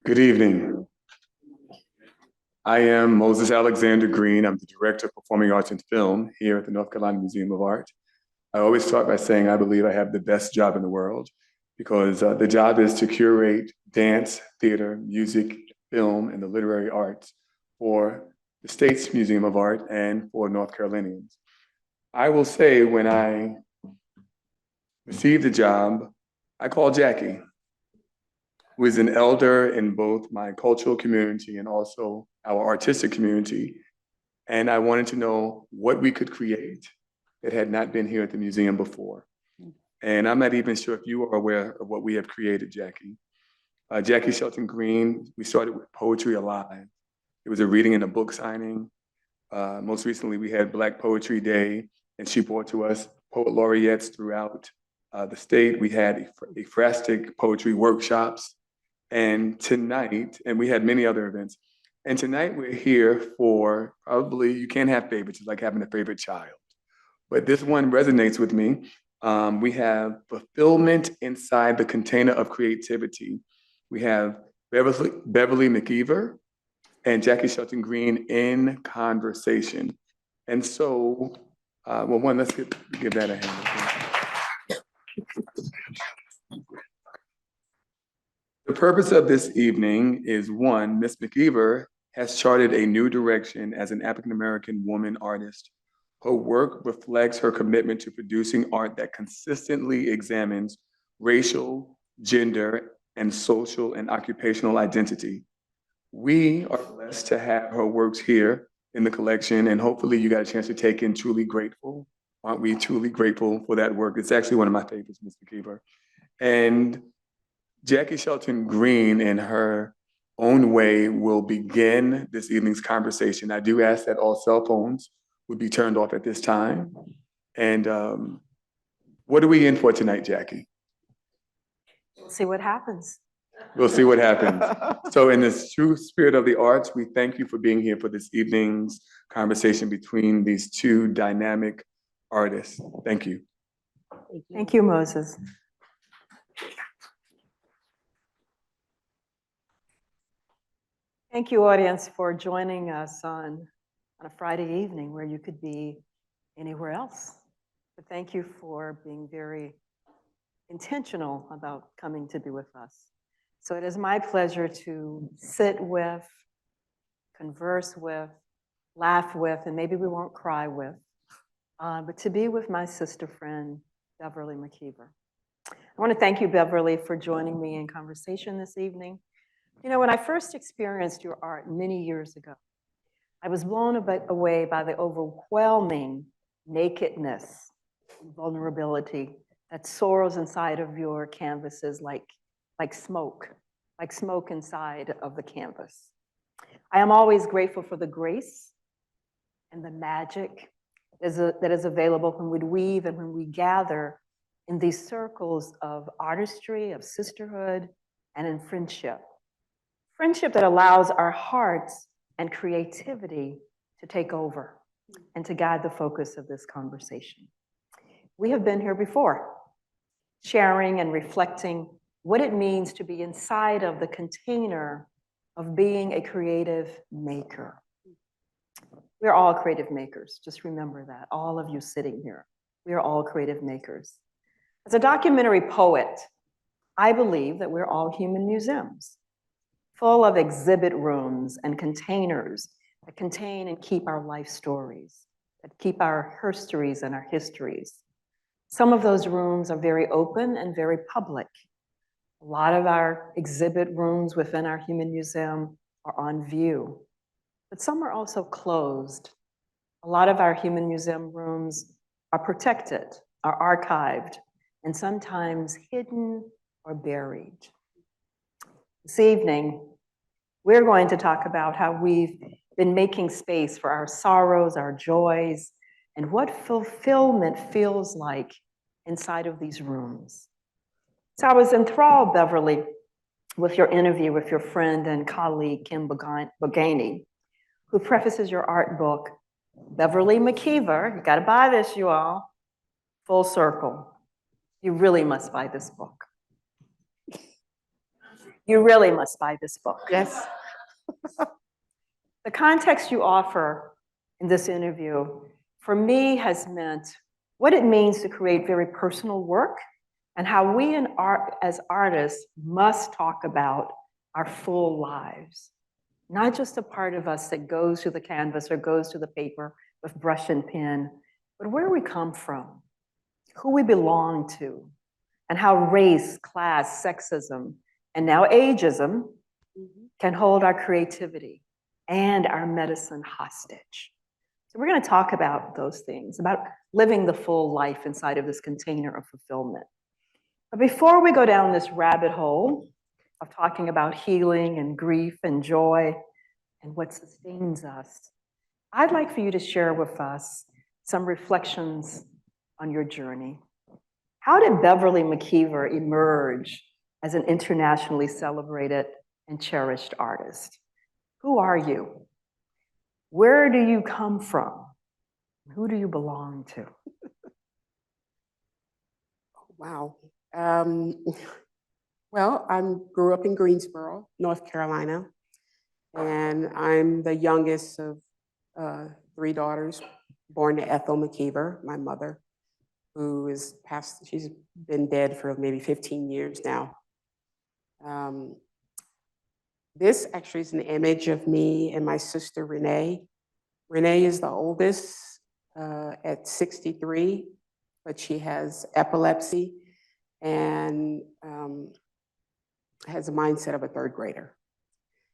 Good evening. I am Moses Alexander Green. I'm the Director of Performing Arts and Film here at the North Carolina Museum of Art. I always start by saying I believe I have the best job in the world because the job is to curate dance, theater, music, film, and the literary arts for the State's Museum of Art and for North Carolinians. I will say when I received the job, I called Jaki, who is an elder in both my cultural community and also our artistic community. And I wanted to know what we could create that had not been here at the museum before. And I'm not even sure if you are aware of what we have created, Jaki. Jaki Shelton Green, we started with Poetry Alive. It was a reading and a book signing. Most recently, we had Black Poetry Day, and she brought to us poet laureates throughout the state. We had ekphrastic poetry workshops. And tonight, and we had many other events, and tonight we're here for probably, you can't have favorites, it's like having a favorite child. But this one resonates with me. We have fulfillment inside the container of creativity. We have Beverly McIver and Jaki Shelton Green in conversation. And so, let's give that a hand. The purpose of this evening is one, Ms. McIver has charted a new direction as an African-American woman artist. Her work reflects her commitment to producing art that consistently examines racial, gender, and social and occupational identity. We are blessed to have her works here in the collection, and hopefully you got a chance to take in Truly Grateful. Aren't we truly grateful for that work? It's actually one of my favorites, Ms. McIver. And Jaki Shelton Green, in her own way, will begin this evening's conversation. I do ask that all cell phones would be turned off at this time. And what are we in for tonight, Jaki? We'll see what happens. We'll see what happens. So in this true spirit of the arts, we thank you for being here for this evening's conversation between these two dynamic artists. Thank you. Thank you, Moses. Thank you, audience, for joining us on a Friday evening where you could be anywhere else. But thank you for being very intentional about coming to be with us. So it is my pleasure to sit with, converse with, laugh with, and maybe we won't cry with, but to be with my sister friend, Beverly McIver. I want to thank you, Beverly, for joining me in conversation this evening. You know, when I first experienced your art many years ago, I was blown away by the overwhelming nakedness and vulnerability that soars inside of your canvases like smoke inside of the canvas. I am always grateful for the grace and the magic that is available when we weave and when we gather in these circles of artistry, of sisterhood, and in friendship. Friendship that allows our hearts and creativity to take over and to guide the focus of this conversation. We have been here before, sharing and reflecting what it means to be inside of the container of being a creative maker. We're all creative makers, just remember that, all of you sitting here. We are all creative makers. As a documentary poet, I believe that we're all human museums, full of exhibit rooms and containers that contain and keep our life stories, that keep our histories and our histories. Some of those rooms are very open and very public. A lot of our exhibit rooms within our human museum are on view, but some are also closed. A lot of our human museum rooms are protected, are archived, and sometimes hidden or buried. This evening, we're going to talk about how we've been making space for our sorrows, our joys, and what fulfillment feels like inside of these rooms. So I was enthralled, Beverly, with your interview with your friend and colleague, Kim Boganey, who prefaces your art book, Beverly McIver. You gotta buy this, you all. Full circle. You really must buy this book. You really must buy this book. Yes. The context you offer in this interview, for me, has meant what it means to create very personal work and how we as artists must talk about our full lives. Not just a part of us that goes to the canvas or goes to the paper with brush and pen, but where we come from, who we belong to, and how race, class, sexism, and now ageism can hold our creativity and our medicine hostage. So we're going to talk about those things, about living the full life inside of this container of fulfillment. But before we go down this rabbit hole of talking about healing and grief and joy and what sustains us, I'd like for you to share with us some reflections on your journey. How did Beverly McIver emerge as an internationally celebrated and cherished artist? Who are you? Where do you come from? Who do you belong to? Wow. Well, I grew up in Greensboro, North Carolina, and I'm the youngest of 3 daughters, born to Ethel McIver, my mother, who is passed. She's been dead for maybe 15 years now. This actually is an image of me and my sister, Renee. Renee is the oldest at 63, but she has epilepsy and has a mindset of a 3rd grader.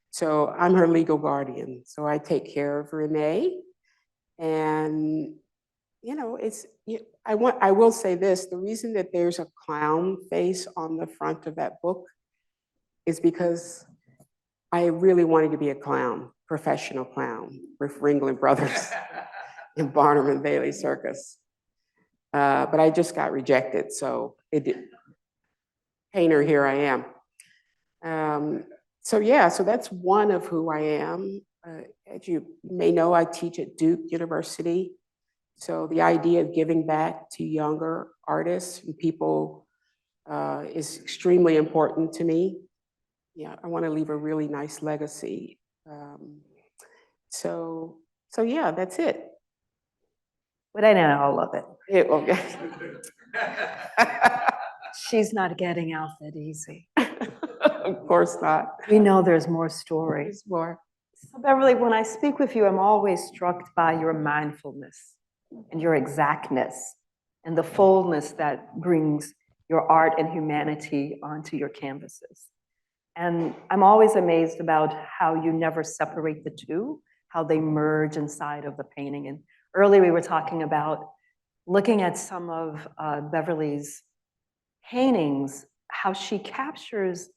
So I'm her legal guardian. So I take care of Renee. And, you know, I will say this, the reason that there's a clown face on the front of that book is because I really wanted to be a clown, professional clown, with Ringling Brothers and Barnum and Bailey Circus. But I just got rejected, so painter, here I am. So yeah, so that's one of who I am. As you may know, I teach at Duke University. So the idea of giving back to younger artists and people is extremely important to me. Yeah, I want to leave a really nice legacy. So yeah, that's it. But I know all of it. Okay. She's not getting out that easy. Of course not. We know there's more stories. There's more. So Beverly, when I speak with you, I'm always struck by your mindfulness and your exactness and the fullness that brings your art and humanity onto your canvases. And I'm always amazed about how you never separate the two, how they merge inside of the painting. And earlier we were talking about looking at some of Beverly's paintings, how she captures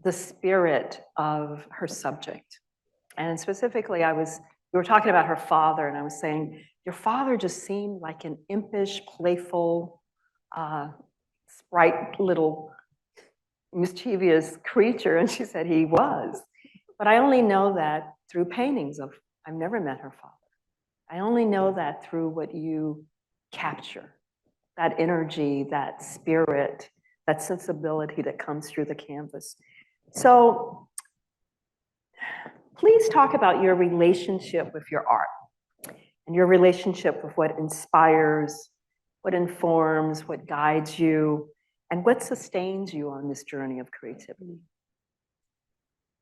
the spirit of her subject. And specifically, we were talking about her father, and I was saying, your father just seemed like an impish, playful, sprite little mischievous creature, and she said he was. But I only know that through paintings I've never met her father. I only know that through what you capture, that energy, that spirit, that sensibility that comes through the canvas. So please talk about your relationship with your art and your relationship with what inspires, what informs, what guides you, and what sustains you on this journey of creativity?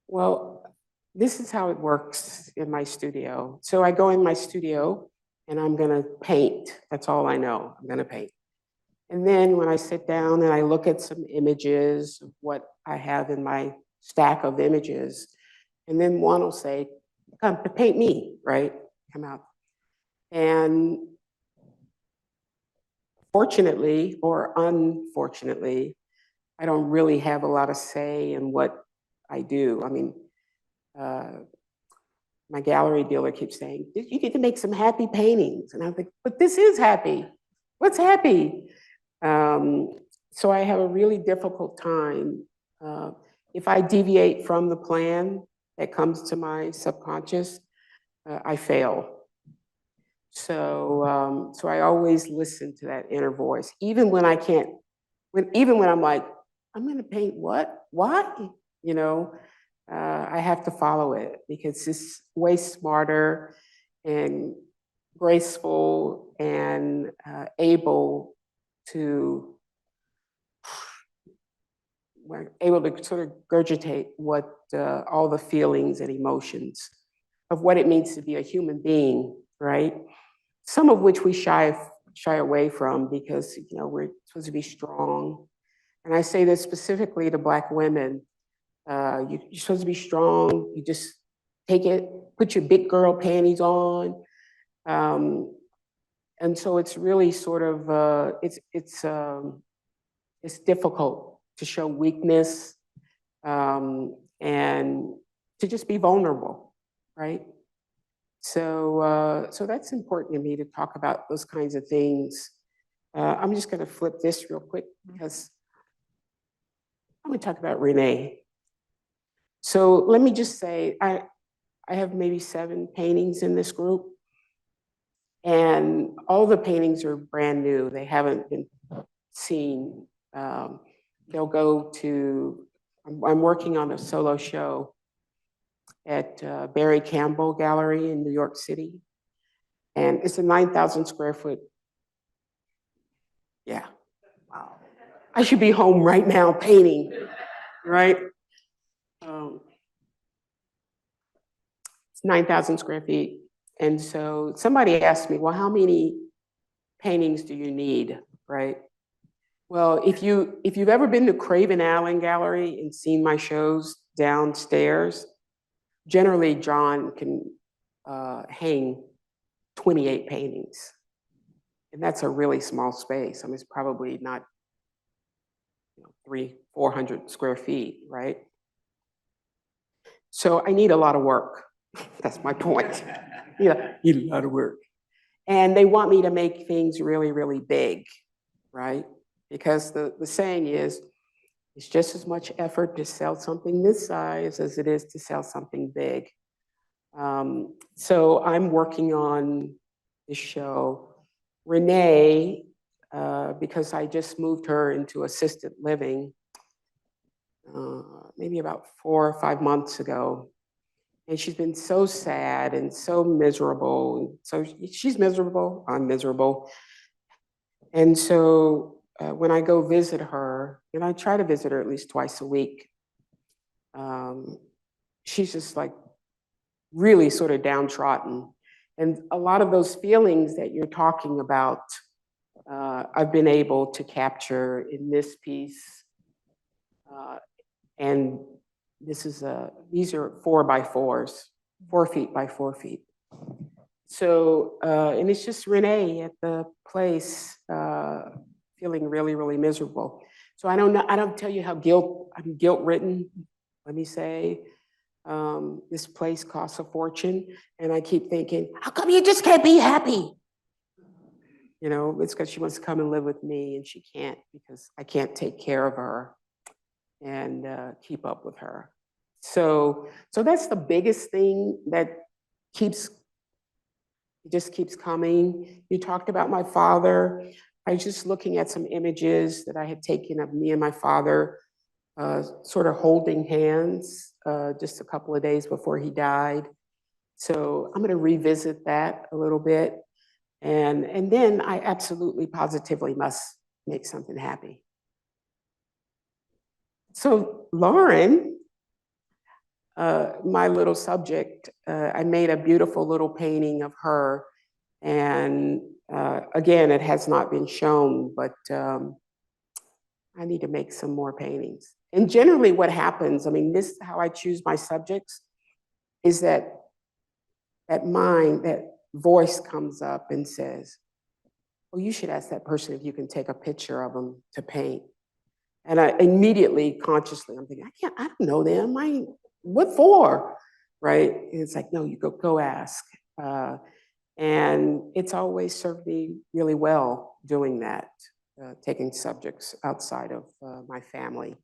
Well, this is how it works in my studio. So I go in my studio and I'm gonna paint. That's all I know, I'm gonna paint. And then when I sit down and I look at some images of what I have in my stack of images, and then one will say, come paint me, right? Come out. And fortunately or unfortunately, I don't really have a lot of say in what I do. I mean, my gallery dealer keeps saying, you get to make some happy paintings. And I'm like, but this is happy. What's happy? So I have a really difficult time. If I deviate from the plan that comes to my subconscious, I fail. So I always listen to that inner voice, even when I can't, even when I'm like, I'm gonna paint what? Why? you know, I have to follow it because it's way smarter and graceful and able to sort of regurgitate what all the feelings and emotions of what it means to be a human being, right? Some of which we shy away from because we're supposed to be strong. And I say this specifically to Black women. You're supposed to be strong. You just take it, put your big girl panties on. And so it's really sort of, it's difficult to show weakness and to just be vulnerable, right? So that's important to me to talk about those kinds of things. I'm just gonna flip this real quick because I'm gonna talk about Renee. So let me just say, I have maybe 7 paintings in this group, and all the paintings are brand new. They haven't been seen. They'll go to, I'm working on a solo show at Barry Campbell Gallery in New York City. And it's a 9,000 square foot. Yeah. Wow. I should be home right now painting, right? It's 9,000 square feet. And so somebody asked me, well, how many paintings do you need, right? Well, if you've ever been to Craven Allen Gallery and seen my shows downstairs, generally John can hang 28 paintings. And that's a really small space. I mean, it's probably not 300-400 square feet, right? So I need a lot of work. That's my point. Yeah, need a lot of work. And they want me to make things really, really big, right? Because the saying is, it's just as much effort to sell something this size as it is to sell something big. So I'm working on this show. Renee, because I just moved her into assisted living maybe about 4 or 5 months ago. And she's been so sad and so miserable. So she's miserable, I'm miserable. And so when I go visit her, and I try to visit her at least twice a week, she's just like really sort of downtrodden. And a lot of those feelings that you're talking about, I've been able to capture in this piece. And this is these are 4x4s, 4 feet by 4 feet. So, and it's just Renee at the place feeling really, really miserable. So I don't tell you how I'm guilt-ridden, let me say. This place costs a fortune, and I keep thinking, how come you just can't be happy? It's because she wants to come and live with me, and she can't because I can't take care of her and keep up with her. So that's the biggest thing that just keeps coming. You talked about my father. I was just looking at some images that I had taken of me and my father sort of holding hands just a couple of days before he died. So I'm gonna revisit that a little bit. And then I absolutely positively must make something happy. So Lauren, my little subject, I made a beautiful little painting of her. And again, it has not been shown, but I need to make some more paintings. And generally what happens, I mean, this is how I choose my subjects, is that voice comes up and says, well, you should ask that person if you can take a picture of them to paint. And I immediately, consciously, I'm thinking, I don't know them. What for? Right? And it's like, no, you go ask. And it's always served me really well doing that, taking subjects outside of my family.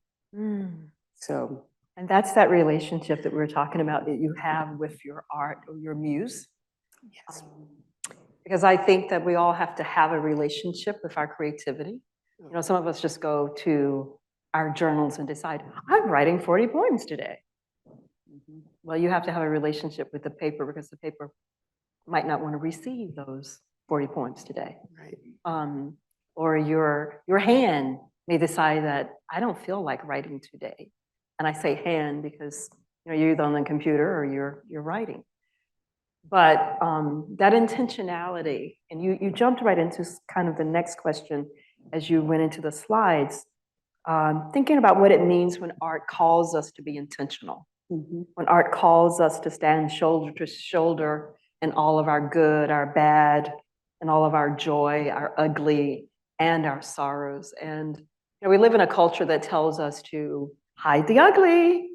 So. And that's that relationship that we were talking about that you have with your art or your muse. Yes. Because I think that we all have to have a relationship with our creativity. Some of us just go to our journals and decide, I'm writing 40 poems today. Well, you have to have a relationship with the paper because the paper might not want to receive those 40 poems today. Right. Or your hand may decide that I don't feel like writing today. And I say hand because you're either on the computer or you're writing. But that intentionality, and you jumped right into kind of the next question as you went into the slides, thinking about what it means when art calls us to be intentional. When art calls us to stand shoulder to shoulder in all of our good, our bad, and all of our joy, our ugly, and our sorrows. And we live in a culture that tells us to hide the ugly,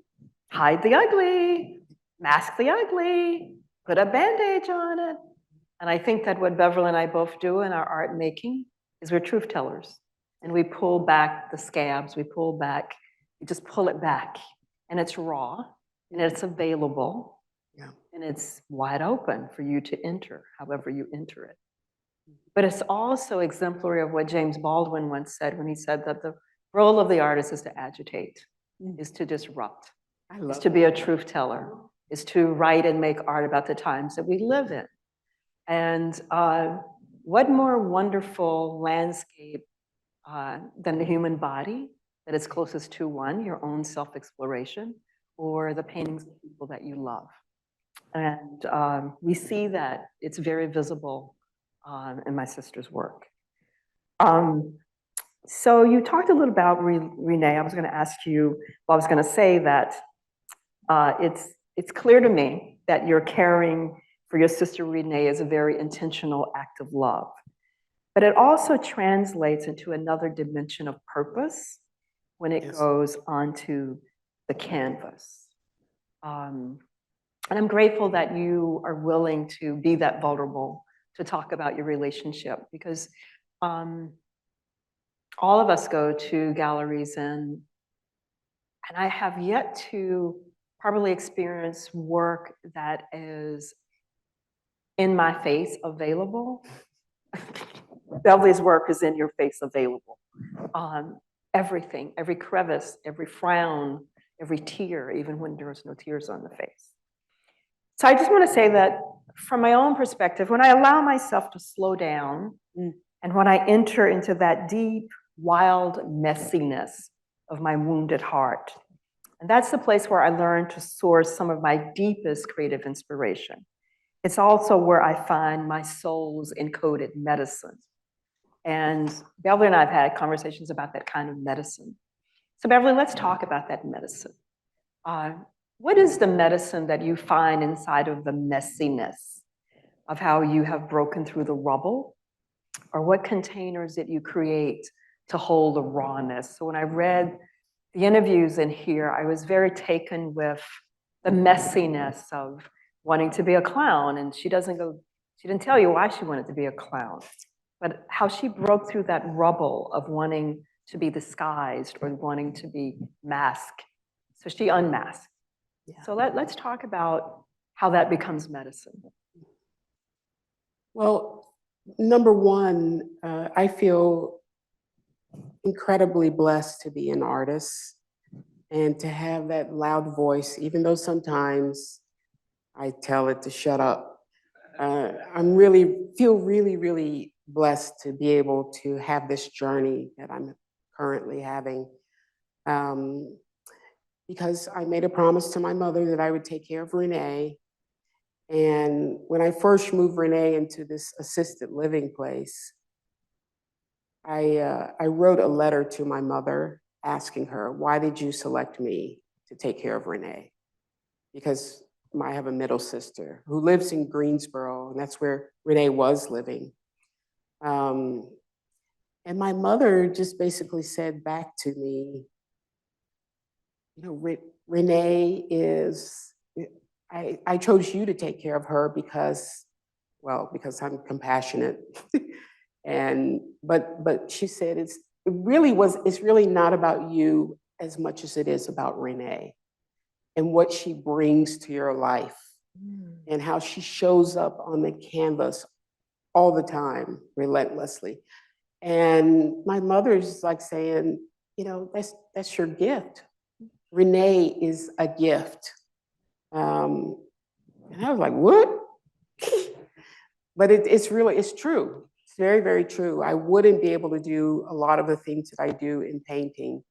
mask the ugly, put a bandage on it. And I think that what Beverly and I both do in our art making is we're truth tellers. And we pull back the scabs, we just pull it back. And it's raw, and it's available, and it's wide open for you to enter, however you enter it. But it's also exemplary of what James Baldwin once said when he said that the role of the artist is to agitate, is to disrupt, is to be a truth teller, is to write and make art about the times that we live in. And what more wonderful landscape than the human body that is closest to one, your own self-exploration, or the paintings of people that you love. And we see that it's very visible in my sister's work. So you talked a little about Renee. I was going to ask you, well, I was going to say that it's clear to me that you're caring for your sister Renee is a very intentional act of love. But it also translates into another dimension of purpose when it goes onto the canvas. And I'm grateful that you are willing to be that vulnerable to talk about your relationship, because all of us go to galleries and I have yet to probably experience work that is in my face available. Beverly's work is in your face available. Everything, every crevice, every frown, every tear, even when there's no tears on the face. So I just want to say that from my own perspective, when I allow myself to slow down and when I enter into that deep, wild messiness of my wounded heart, and that's the place where I learn to source some of my deepest creative inspiration. It's also where I find my soul's encoded medicine. And Beverly and I have had conversations about that kind of medicine. So Beverly, let's talk about that medicine. What is the medicine that you find inside of the messiness of how you have broken through the rubble? Or what containers did you create to hold the rawness? So when I read the interviews in here, I was very taken with the messiness of wanting to be a clown. And she didn't tell you why she wanted to be a clown, but how she broke through that rubble of wanting to be disguised or wanting to be masked. So she unmasked. So let's talk about how that becomes medicine. Well, number one, I feel incredibly blessed to be an artist and to have that loud voice, even though sometimes I tell it to shut up. Feel really blessed to be able to have this journey that I'm currently having. Because I made a promise to my mother that I would take care of Renee. And when I first moved Renee into this assisted living place, I wrote a letter to my mother asking her, why did you select me to take care of Renee? Because I have a middle sister who lives in Greensboro, and that's where Renee was living. And my mother just basically said back to me, Renee is, I chose you to take care of her because I'm compassionate. But she said, it's really not about you as much as it is about Renee and what she brings to your life and how she shows up on the canvas all the time, relentlessly. And my mother's like saying, you know, that's your gift. Renee is a gift. And I was like, what? But it's really, it's true. It's very, very true. I wouldn't be able to do a lot of the things that I do in painting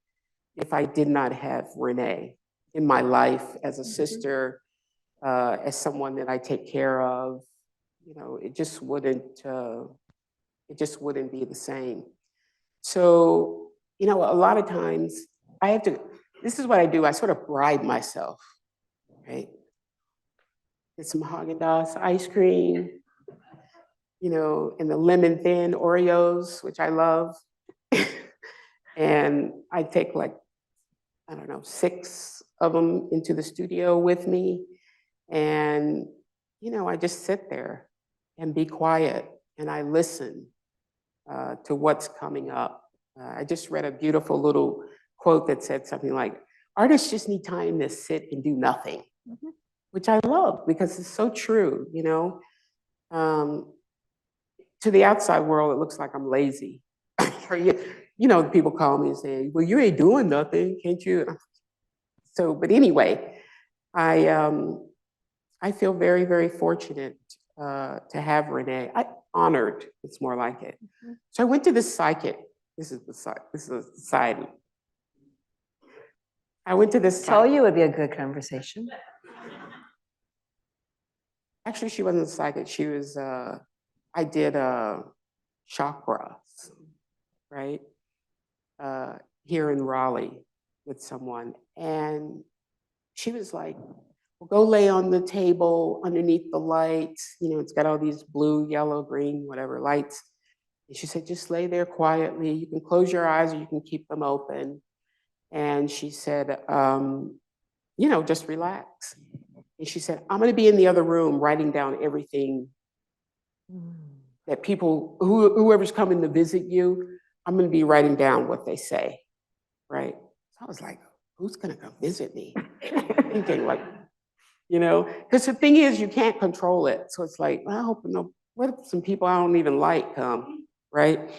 if I did not have Renee in my life as a sister, as someone that I take care of. You know, it just wouldn't be the same. So, you know, a lot of times I have to, this is what I do. I sort of bribe myself, right? Get some Haagen-Dazs ice cream, you know, and the lemon thin Oreos, which I love. And I take like, I don't know, 6 of them into the studio with me. And, you know, I just sit there and be quiet and I listen to what's coming up. I just read a beautiful little quote that said something like, artists just need time to sit and do nothing, which I love because it's so true, you know. To the outside world, it looks like I'm lazy. You know, people call me and say, well, you ain't doing nothing, can't you? So, but anyway, I feel very, very fortunate to have Renee. Honored, it's more like it. So I went to this psychic. This is a side. I went to this Tell psychic. you would be a good conversation. Actually, she wasn't a psychic. She was, I did chakras, right? Here in Raleigh with someone. And she was like, well, go lay on the table underneath the lights. You know, it's got all these blue, yellow, green, whatever lights. And she said, just lay there quietly. You can close your eyes or you can keep them open. And she said, you know, just relax. And she said, I'm gonna be in the other room writing down everything that people, whoever's coming to visit you, I'm gonna be writing down what they say, right? So I was like, who's gonna come visit me? Thinking like, you know, because the thing is, you can't control it. So it's like, well, I hope what if some people I don't even like come, right?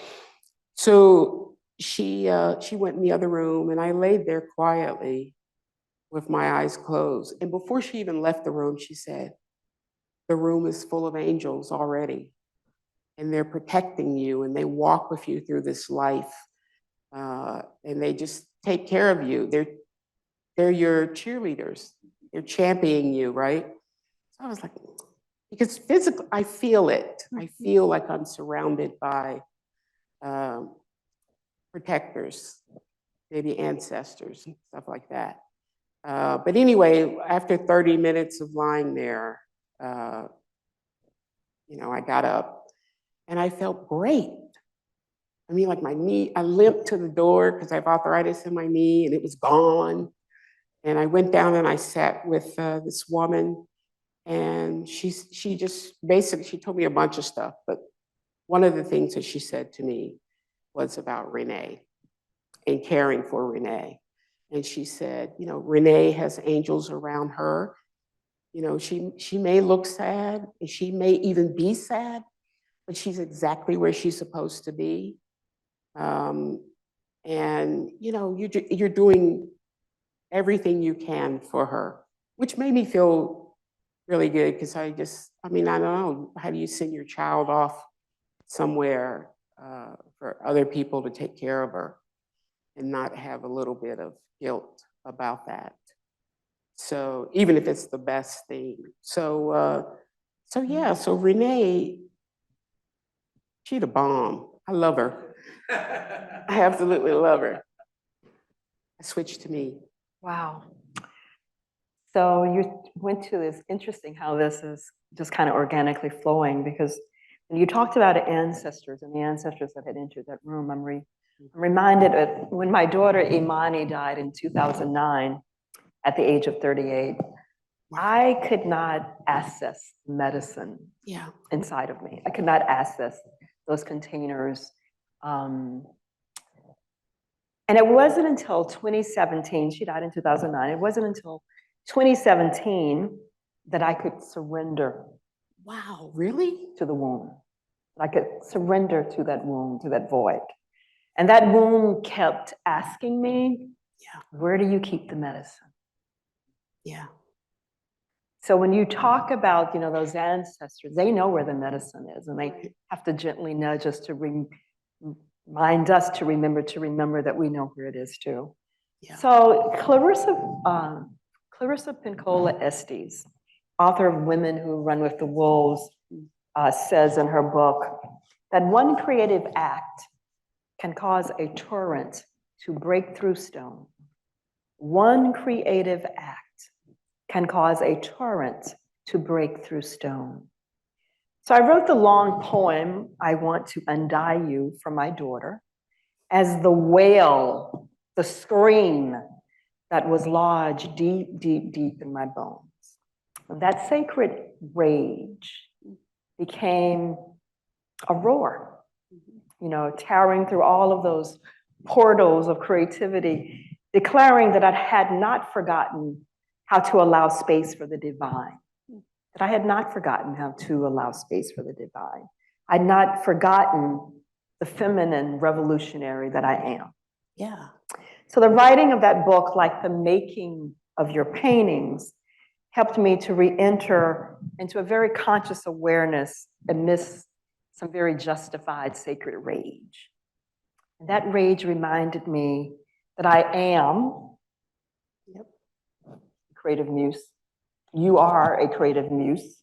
So she went in the other room and I laid there quietly with my eyes closed. And before she even left the room, she said, the room is full of angels already. And they're protecting you and they walk with you through this life. And they just take care of you. They're your cheerleaders. They're championing you, right? So I was like, because physically, I feel it. I feel like I'm surrounded by protectors, maybe ancestors and stuff like that. But anyway, after 30 minutes of lying there, you know, I got up and I felt great. I mean, like my knee, I limped to the door because I have arthritis in my knee and it was gone. And I went down and I sat with this woman and she just basically, she told me a bunch of stuff, but one of the things that she said to me was about Renee and caring for Renee. And she said, you know, Renee has angels around her. You know, she may look sad and she may even be sad, but she's exactly where she's supposed to be. And, you know, you're doing everything you can for her, which made me feel really good because I mean, I don't know, how do you send your child off somewhere for other people to take care of her and not have a little bit of guilt about that? So even if it's the best thing. So yeah, so Renee, she the bomb. I love her. I absolutely love her. I switched to me. Wow. So you went to this, interesting how this is just kind of organically flowing, because when you talked about ancestors and the ancestors that had entered that room, I'm reminded of when my daughter Imani died in 2009 at the age of 38. I could not access medicine inside of me. I could not access those containers. And it wasn't until 2017, she died in 2009, it wasn't until 2017 that I could surrender. Wow, really? To the womb. I could surrender to that womb, to that void. And that womb kept asking me, Yeah. where do you keep the medicine? Yeah. So when you talk about, those ancestors, they know where the medicine is, and they Right. have to gently nudge us to remind us to remember that we know where it is too. Yeah. So Clarissa Pinkola Estes, author of Women Who Run with the Wolves, says in her book that one creative act can cause a torrent to break through stone. One creative act can cause a torrent to break through stone. So I wrote the long poem, I Want to Undie You, for my daughter, as the wail, the scream that was lodged deep, deep, deep in my bones. That sacred rage became a roar, towering through all of those portals of creativity, declaring that I had not forgotten how to allow space for the divine, that I had not forgotten how to allow space for the divine. I'd not forgotten the feminine revolutionary that I am. Yeah. So the writing of that book, like the making of your paintings, helped me to re-enter into a very conscious awareness amidst some very justified sacred rage. And that rage reminded me that I am a creative muse. You are a creative muse.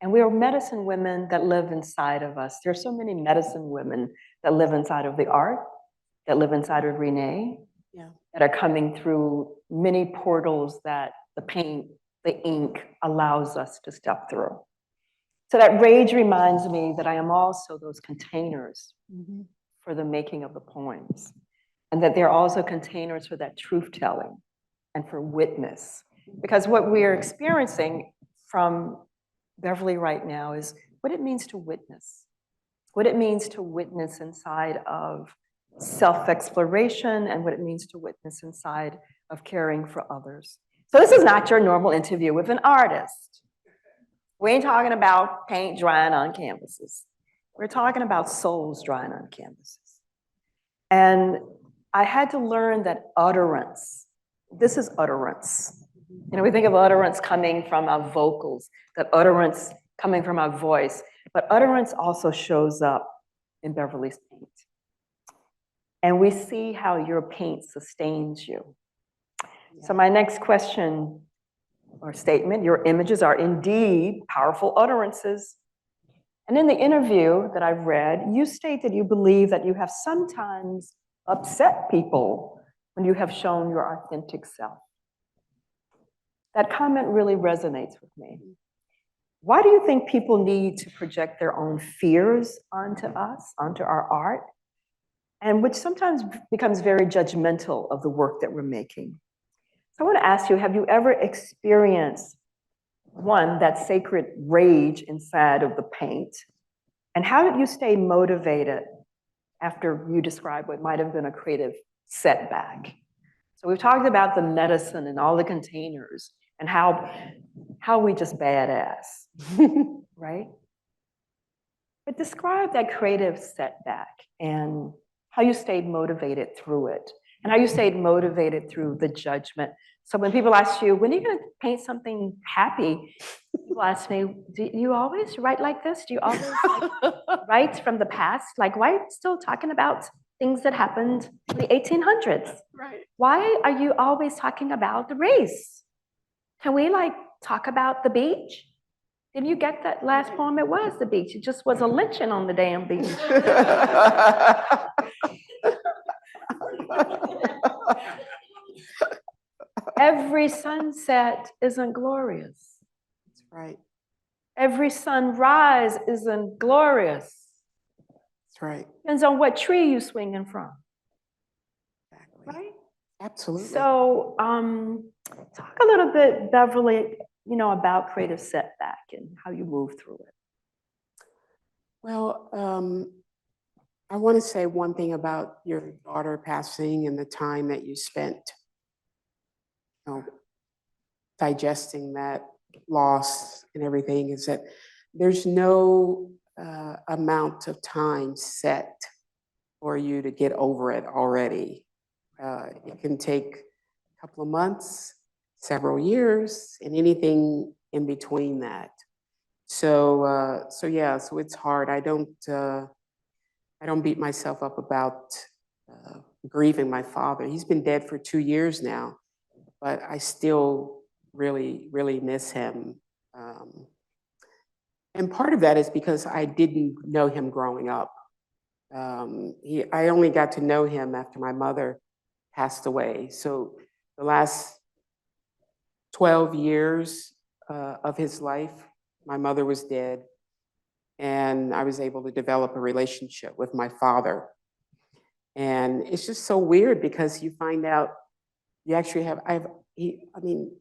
And we are medicine women that live inside of us. There are so many medicine women that live inside of the art, that live inside of Renee, that are coming through many portals that the paint, the ink allows us to step through. So that rage reminds me that I am also those containers for the making of the poems, and that they're also containers for that truth-telling and for witness. Because what we're experiencing from Beverly right now is what it means to witness, what it means to witness inside of self-exploration, and what it means to witness inside of caring for others. So this is not your normal interview with an artist. We ain't talking about paint drying on canvases. We're talking about souls drying on canvases. And I had to learn that utterance, this is utterance. We think of utterance coming from our vocals, that utterance coming from our voice, but utterance also shows up in Beverly's paint. And we see how your paint sustains you. So my next question or statement, your images are indeed powerful utterances. And in the interview that I've read, you state that you believe that you have sometimes upset people when you have shown your authentic self. That comment really resonates with me. Why do you think people need to project their own fears onto us, onto our art, and which sometimes becomes very judgmental of the work that we're making? So I want to ask you, have you ever experienced, one, that sacred rage inside of the paint? And how did you stay motivated after you described what might have been a creative setback? So we've talked about the medicine and all the containers and how we just badass, right? But describe that creative setback and how you stayed motivated through it, and how you stayed motivated through the judgment. So when people ask you, when are you going to paint something happy? People ask me, do you always write like this? Do you always write from the past? Like, why are you still talking about things that happened in the 1800s? Right. Why are you always talking about the race? Can we talk about the beach? Did you get that last poem? It was the beach. It just was a lynching on the damn beach. Every sunset isn't glorious. That's right. Every sunrise isn't glorious. That's right. Depends on what tree you're swinging from. Exactly. Right? Absolutely. So talk a little bit, Beverly, about creative setback and how you move through it. Well, I want to say one thing about your daughter passing and the time that you spent, digesting that loss and everything, is that there's no amount of time set for you to get over it already. It can take a couple of months, several years, and anything in between that. So it's hard. I don't beat myself up about grieving my father. He's been dead for 2 years now, but I still really, really miss him. And part of that is because I didn't know him growing up. I only got to know him after my mother passed away. So the last 12 years of his life, my mother was dead, and I was able to develop a relationship with my father. And it's just so weird because you find out you actually have, even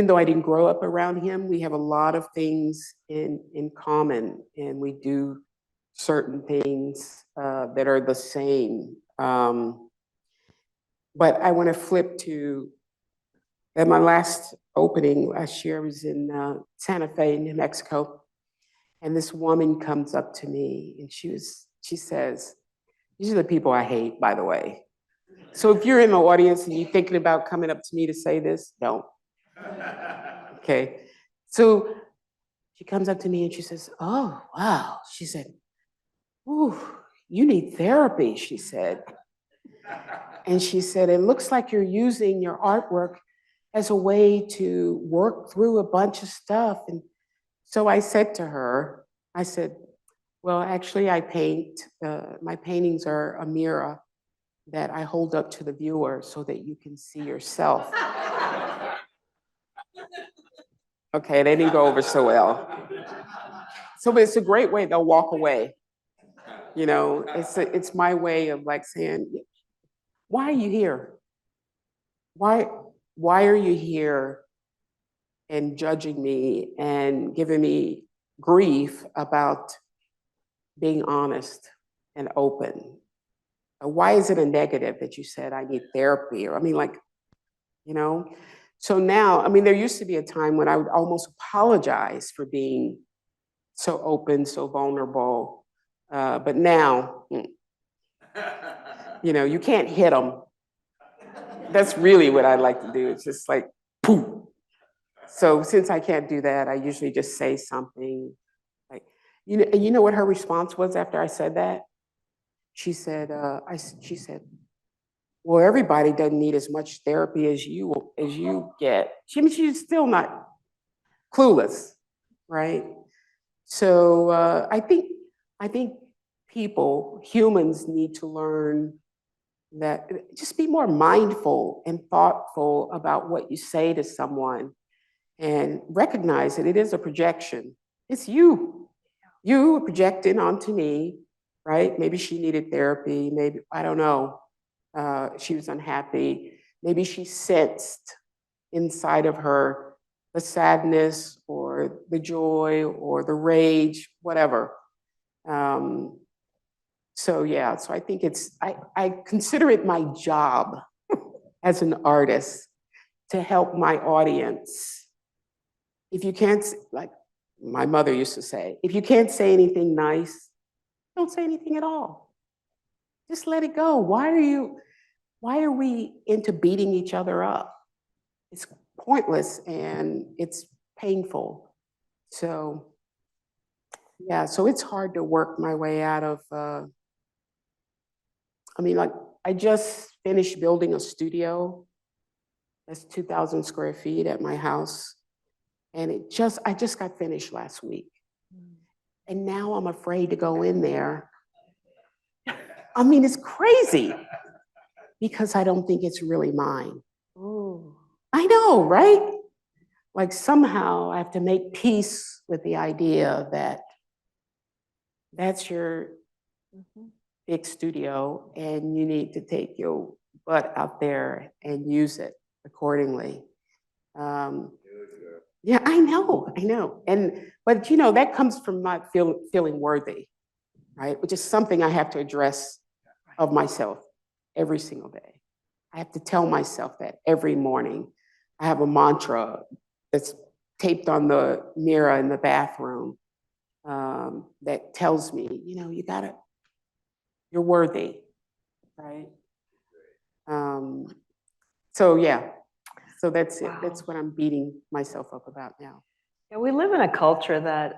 though I didn't grow up around him, we have a lot of things in common, and we do certain things that are the same. But I want to flip to, at my last opening last year, I was in Santa Fe, New Mexico, and this woman comes up to me and she says, "These are the people I hate, by the way." So if you're in the audience and you're thinking about coming up to me to say this, don't. Okay. So she comes up to me and she says, "Oh, wow." She said, "Ooh, you need therapy," she said. And she said, "It looks like you're using your artwork as a way to work through a bunch of stuff." And so I said to her, I said, "Well, actually I paint, my paintings are a mirror that I hold up to the viewer so that you can see yourself." Okay, they didn't go over so well. So it's a great way, they'll walk away. You know, it's my way of like saying, why are you here? Why are you here and judging me and giving me grief about being honest and open? Why is it a negative that you said I need therapy? Or, I mean, like, you know? So now, I mean, there used to be a time when I would almost apologize for being so open, so vulnerable. But now, you know, you can't hit them. That's really what I like to do. It's just like, poof. So since I can't do that, I usually just say something like, you know what her response was after I said that? She said, "Well, everybody doesn't need as much therapy as you get." She's still not clueless, right? So I think humans need to learn that, just be more mindful and thoughtful about what you say to someone, and recognize that it is a projection. It's you. You projecting onto me, right? Maybe she needed therapy. Maybe, I don't know. She was unhappy. Maybe she sensed inside of her the sadness or the joy or the rage, whatever. So I think I consider it my job as an artist to help my audience. If you can't, like my mother used to say, if you can't say anything nice, don't say anything at all. Just let it go. Why are we into beating each other up? It's pointless and it's painful. So so it's hard to work my way out of, I just finished building a studio that's 2,000 square feet at my house. And I just got finished last week. And now I'm afraid to go in there. I mean, it's crazy because I don't think it's really mine. Ooh. I know, right? Like somehow I have to make peace with the idea that that's your big studio and you need to take your butt out there and use it accordingly. Yeah, I know. But that comes from not feeling worthy, right? Which is something I have to address of myself every single day. I have to tell myself that every morning. I have a mantra that's taped on the mirror in the bathroom that tells me, you you're worthy, right? So yeah, so that's it. Wow. That's what I'm beating myself up about now. Yeah, we live in a culture that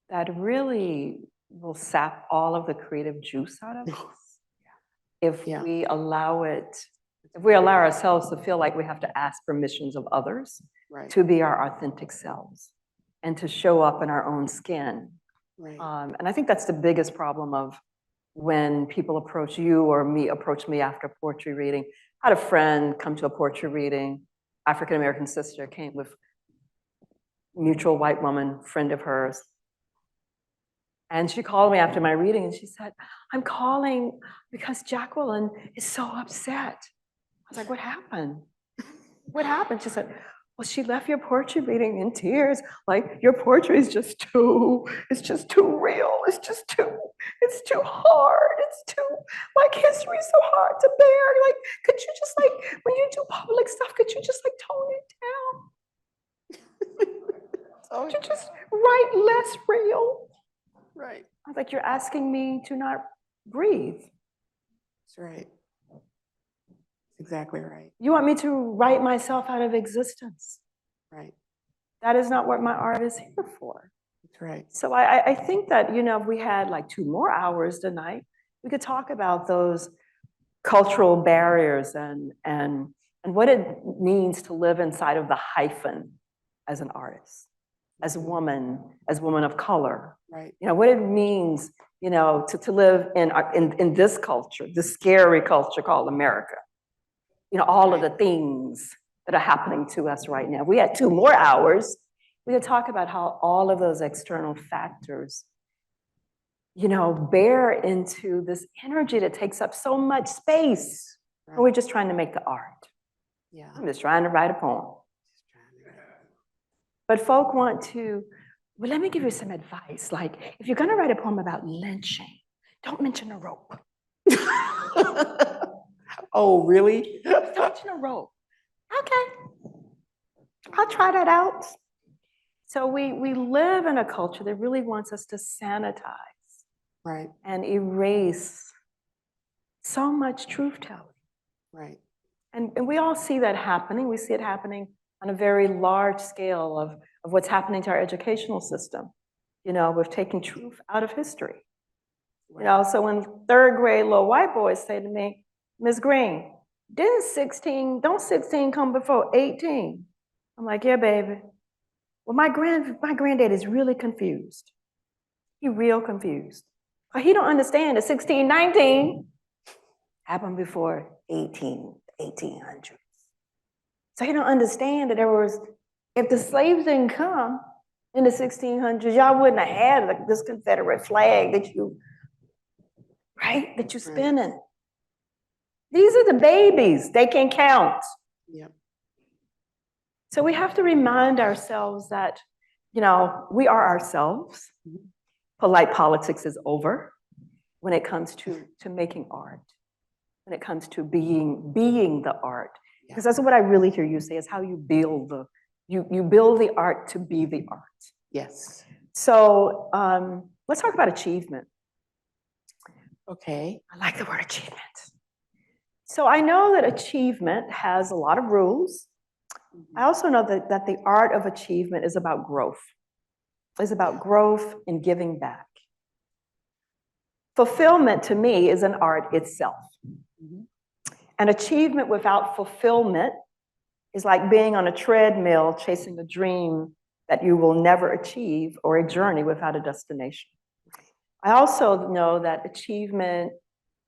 that really will sap all of the creative juice out of us if Yeah. we allow it, if we allow ourselves to feel like we have to ask permissions of others Right. to be our authentic selves and to show up in our own skin. Right. And I think that's the biggest problem of when people approach you or me, approach me after poetry reading. I had a friend come to a poetry reading, African-American sister, came with mutual white woman, friend of hers. And she called me after my reading and she said, I'm calling because Jacqueline is so upset. I was like, what happened? What happened? She said, well, she left your poetry reading in tears. Like, your poetry is just too, it's just too real. It's too hard. It's too, like, history is so hard to bear. Like, could you just, like, when you do public stuff, could you just, like, tone it down? Could you just write less real? Right. I was like, you're asking me to not breathe. That's right. Exactly right. You want me to write myself out of existence. Right. That is not what my art is here for. That's right. So I think that, you know, if we had like 2 more hours tonight, we could talk about those cultural barriers and what it means to live inside of the hyphen as an artist, as a woman of color. Right. You know, what it means, you know, to live in this culture, this scary culture called America. You know, all of the things that are happening to us right now. If we had 2 more hours, we could talk about how all of those external factors, you know, bear into this energy that takes up so much space. Right. And we're just trying to make the art. Yeah. I'm just trying to write a poem. But folk want to, well, let me give you some advice. Like, if you're gonna write a poem about lynching, don't mention a rope. Oh, really? Don't mention a rope. Okay, I'll try that out. So we live in a culture that really wants us to sanitize Right. and erase so much truth telling. Right. And we all see that happening. We see it happening on a very large scale of what's happening to our educational system. You know, we've taken truth out of history. You know, so when 3rd grade little white boys say to me, Ms. Green, don't 16 come before 18? I'm like, yeah, baby. Well, my granddad is really confused. He real confused. But he don't understand that 1619 happened before 1800s. So he don't understand that there was, if the slaves didn't come in the 1600s, y'all wouldn't have had like this Confederate flag that you, right, that you're spinning. These are the babies, they can count. Yep. So we have to remind ourselves that, you know, we are ourselves. Polite politics is over when it comes to making art, when it comes to being the art. Because that's what I really hear you say is how you build you build the art to be the art. Yes. So let's talk about achievement. Okay. I like the word achievement. So I know that achievement has a lot of rules. I also know that the art of achievement is about growth. It's about growth and giving back. Fulfillment to me is an art itself. An achievement without fulfillment is like being on a treadmill chasing a dream that you will never achieve, or a journey without a destination. I also know that achievement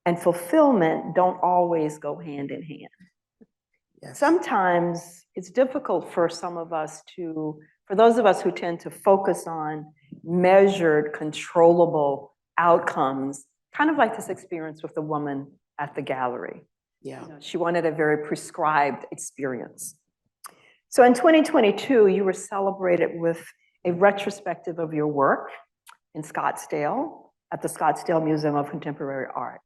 and fulfillment don't always go hand in hand. Yes. Sometimes it's difficult for some of us for those of us who tend to focus on measured, controllable outcomes, kind of like this experience with the woman at the gallery. Yeah. You know, she wanted a very prescribed experience. So in 2022, you were celebrated with a retrospective of your work in Scottsdale at the Scottsdale Museum of Contemporary Art.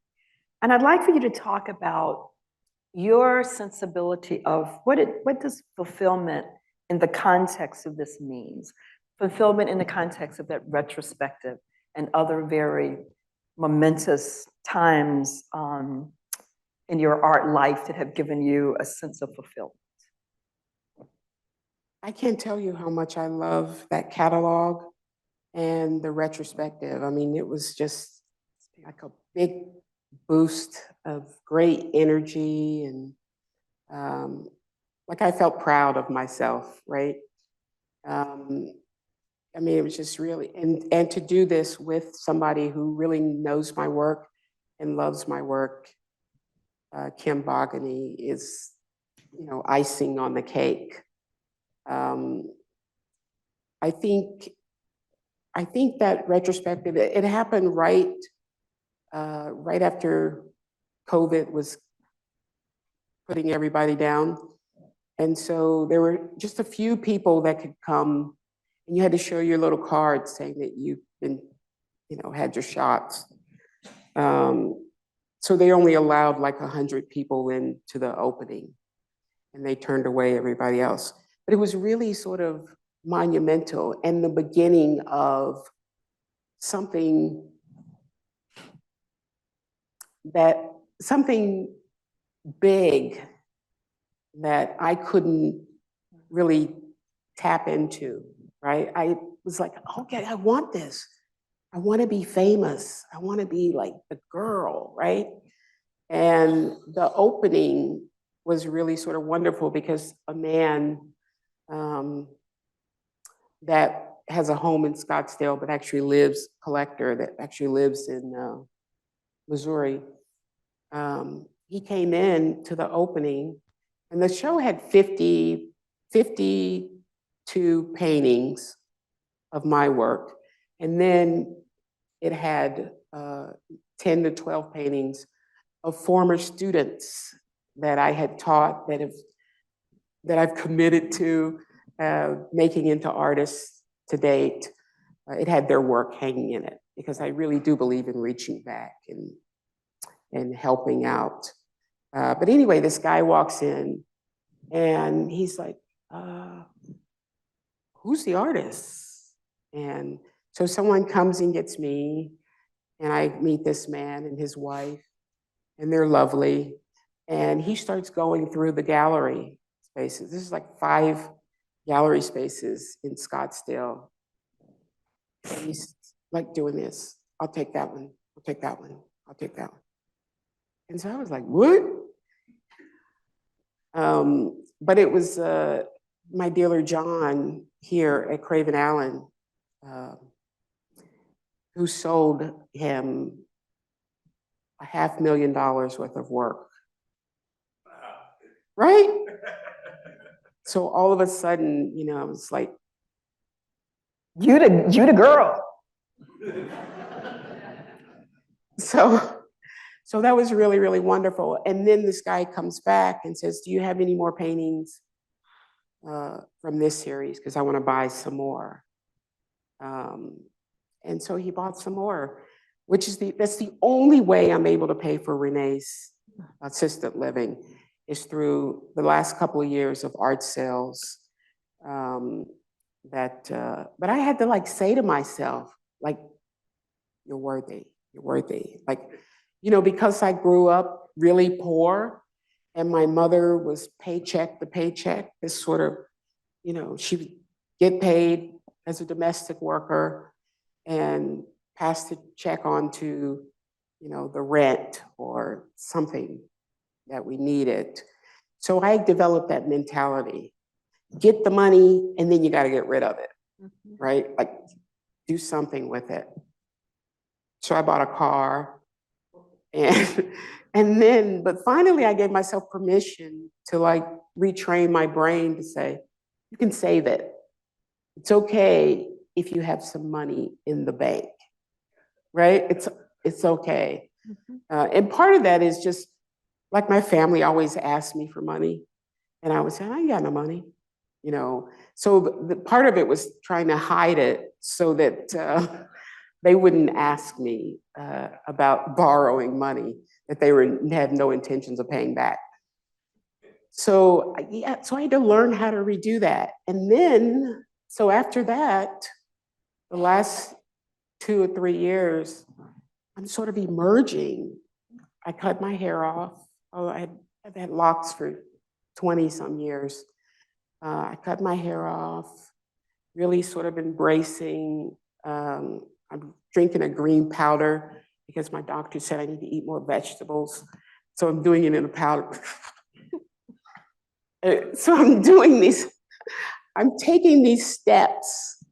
And I'd like for you to talk about your sensibility of what does fulfillment in the context of this means? Fulfillment in the context of that retrospective and other very momentous times in your art life that have given you a sense of fulfillment? I can't tell you how much I love that catalog and the retrospective. I mean, it was just like a big boost of great energy, and like I felt proud of myself, right? I mean, it was just really, and to do this with somebody who really knows my work and loves my work, Kim Bogany, is, icing on the cake. I think that retrospective, it happened right after COVID was putting everybody down. And so there were just a few people that could come, and you had to show your little card saying that you've been, had your shots. So they only allowed like 100 people into the opening, and they turned away everybody else. But it was really sort of monumental and the beginning of something big that I couldn't really tap into, right? I was like, okay, I want this. I want to be famous. I want to be like the girl, right? And the opening was really sort of wonderful because a man that has a home in Scottsdale, but actually lives, collector that actually lives in Missouri, he came in to the opening, and the show had 52 paintings of my work. And then it had 10 to 12 paintings of former students that I had taught, that I've committed to making into artists to date. It had their work hanging in it, because I really do believe in reaching back and helping out. But anyway, this guy walks in and he's like, who's the artist? And so someone comes and gets me, and I meet this man and his wife, and they're lovely. And he starts going through the gallery spaces. This is like 5 gallery spaces in Scottsdale. And he's like doing this. I'll take that one. I'll take that one. I'll take that one. And so I was like, what? But it was my dealer, John, here at Craven Allen, who sold him $500,000 worth of work. Right? So all of a sudden, I was like, You the girl. So that was really, really wonderful. And then this guy comes back and says, do you have any more paintings from this series? Because I want to buy some more. And so he bought some more, that's the only way I'm able to pay for Renee's assisted living, is through the last couple of years of art sales. But I had to like say to myself, like, you're worthy, you're worthy. Like, because I grew up really poor, and my mother was paycheck to paycheck, this sort of, she would get paid as a domestic worker and pass the check on to, the rent or something that we needed. So I developed that mentality. Get the money, and then you got to get rid of it, right? Like, do something with it. So I bought a car, but finally I gave myself permission to like retrain my brain to say, you can save it. It's okay if you have some money in the bank, right? It's okay. And part of that is just like my family always asked me for money, and I would say, I ain't got no money, So the part of it was trying to hide it so that they wouldn't ask me about borrowing money that they had no intentions of paying back. So so I had to learn how to redo that. And then, so after that, the last 2 or 3 years, I'm sort of emerging. I cut my hair off. Oh, I've had locks for 20 some years. I cut my hair off, really sort of embracing, I'm drinking a green powder because my doctor said I need to eat more vegetables. So I'm doing it in a powder. So I'm taking these steps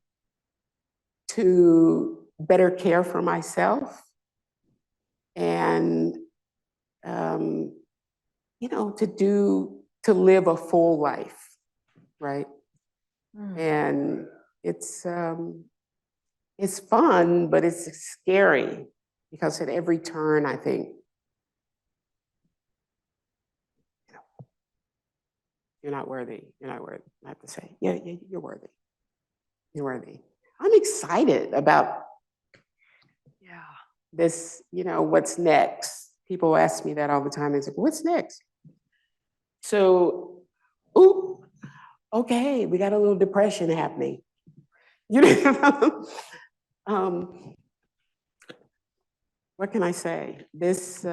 to better care for myself and, to live a full life, right? And it's fun, but it's scary because at every turn, I think, you're not worthy. You're not worthy. I have to say, yeah, you're worthy. You're worthy. I'm excited about this, what's next. People ask me that all the time. They say, what's next? So, okay, we got a little depression happening. What can I say? This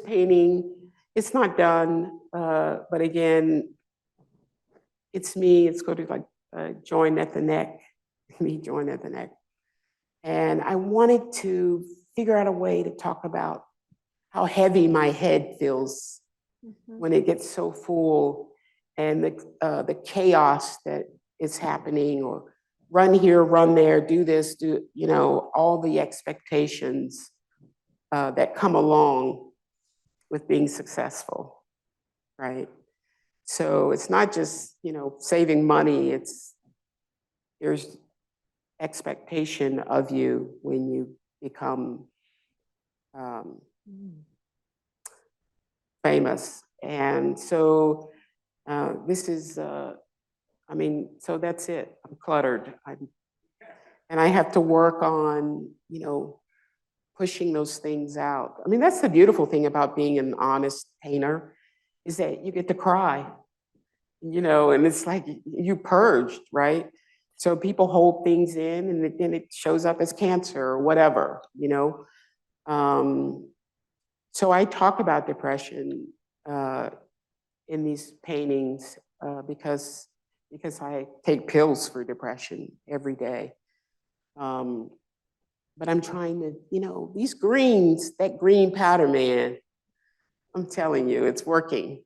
painting, it's not done, but again, it's me. It's going to like join at the neck, me join at the neck. And I wanted to figure out a way to talk about how heavy my head feels when it gets so full, and the chaos that is happening, or run here, run there, do this, all the expectations that come along with being successful, right? So it's not just, saving money, there's expectation of you when you become famous. And so this is, so that's it. I'm cluttered. And I have to work on, pushing those things out. I mean, that's the beautiful thing about being an honest painter, is that you get to cry, and it's like you purged, right? So people hold things in, and then it shows up as cancer or whatever, So I talk about depression in these paintings because I take pills for depression every day. But I'm trying to, these greens, that green powder, man, I'm telling you, it's working.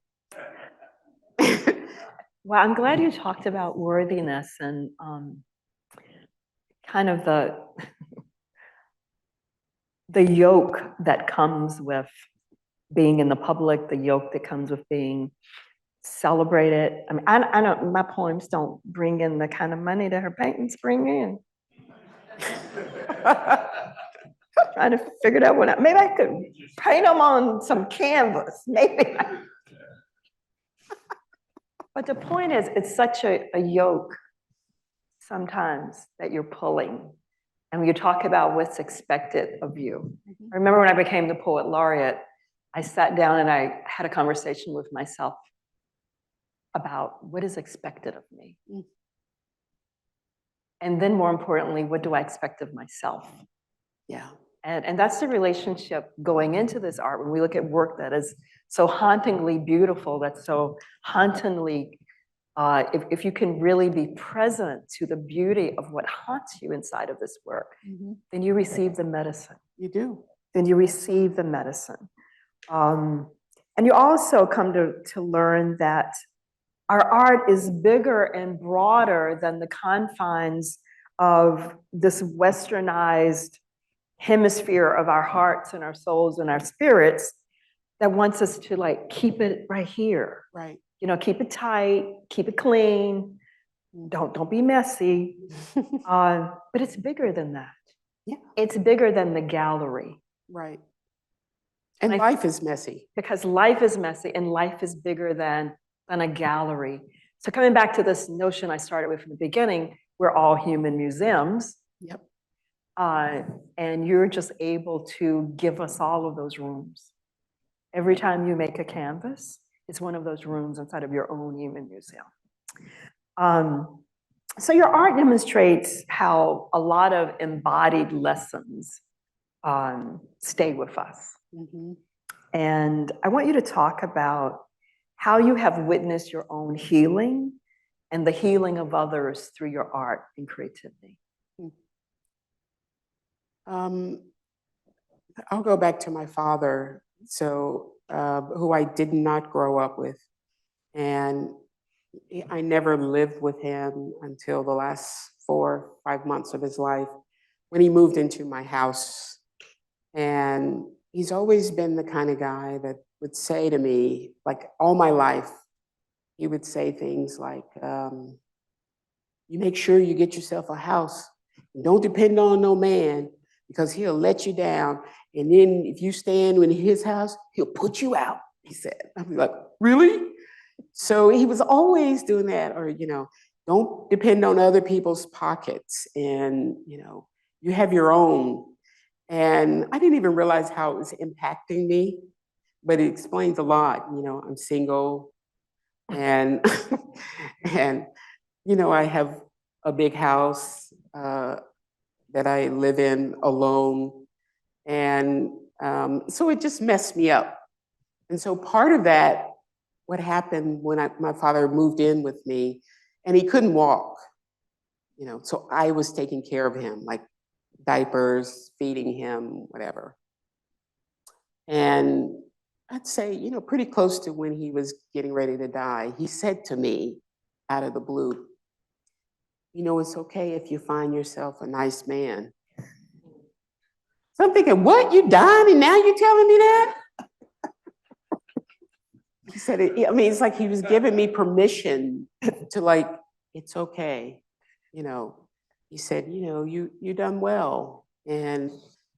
Well, I'm glad you talked about worthiness and kind of the yoke that comes with being in the public, the yoke that comes with being celebrated. I mean, I don't, my poems don't bring in the kind of money that her paintings bring in. Trying to figure that one out. Maybe I could paint them on some canvas, maybe. But the point is, it's such a yoke sometimes that you're pulling. And when you talk about what's expected of you. I remember when I became the poet laureate, I sat down and I had a conversation with myself about what is expected of me. And then more importantly, what do I expect of myself? Yeah. And that's the relationship going into this art. When we look at work that is so hauntingly beautiful, that's so hauntingly, if you can really be present to the beauty of what haunts you inside of this work, then you receive the medicine. You do. Then you receive the medicine. And you also come to learn that our art is bigger and broader than the confines of this westernized hemisphere of our hearts and our souls and our spirits that wants us to like keep it right here. Right. Keep it tight, keep it clean, don't be messy. But it's bigger than that. Yeah. It's bigger than the gallery. Right. And life is messy. Because life is messy and life is bigger than a gallery. So coming back to this notion I started with from the beginning, we're all human museums. Yep. And you're just able to give us all of those rooms. Every time you make a canvas, it's one of those rooms inside of your own human museum. So your art demonstrates how a lot of embodied lessons stay with us. Mhm. And I want you to talk about how you have witnessed your own healing and the healing of others through your art and creativity. I'll go back to my father, so who I did not grow up with, and I never lived with him until the last 4 or 5 months of his life when he moved into my house. And he's always been the kind of guy that would say to me, like all my life, he would say things like, you make sure you get yourself a house. Don't depend on no man because he'll let you down. And then if you stand in his house, he'll put you out, he said. I'd be like, really? So he was always doing that, or, don't depend on other people's pockets, and, you have your own. And I didn't even realize how it was impacting me, but it explains a lot. I'm single, and, and, I have a big house that I live in alone. And so it just messed me up. And so part of that, what happened when my father moved in with me, and he couldn't walk, so I was taking care of him, like diapers, feeding him, whatever. And I'd say, pretty close to when he was getting ready to die, he said to me out of the blue, it's okay if you find yourself a nice man. So I'm thinking, what, you dying and now you're telling me that? He said, it's like he was giving me permission to, like, it's okay. He said, you done well. And,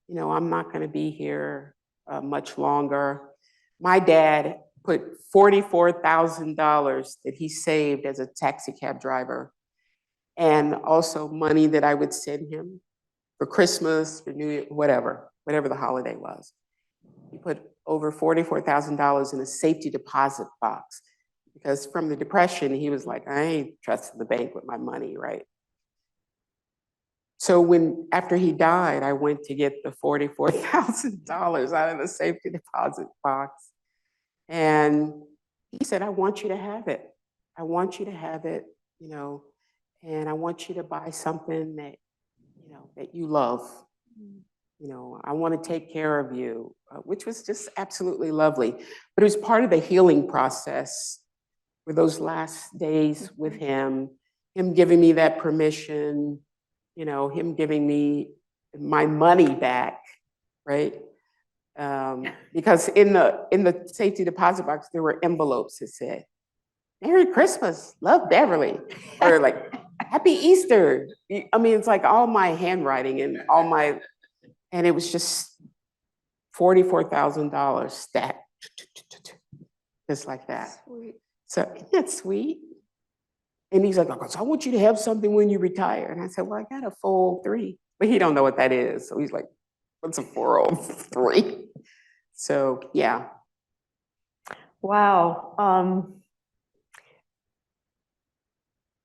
I'm not going to be here much longer. My dad put $44,000 that he saved as a taxi cab driver, and also money that I would send him for Christmas, for New Year, whatever the holiday was. He put over $44,000 in a safety deposit box, because from the Depression, he was like, I ain't trusting the bank with my money, right? So after he died, I went to get the $44,000 out of the safety deposit box. And he said, I want you to have it. I want you to have it, and I want you to buy something that, that you love. I want to take care of you, which was just absolutely lovely. But it was part of the healing process for those last days with him giving me that permission, him giving me my money back, right? Because in the safety deposit box, there were envelopes that said, Merry Christmas, love Beverly, or like, Happy Easter. It's like all my handwriting and and it was just $44,000 stacked, just like that. Sweet. So isn't that sweet? And he's like, so I want you to have something when you retire. And I said, well, I got a 403, but he don't know what that is. So he's like, what's a 403? So yeah. Wow.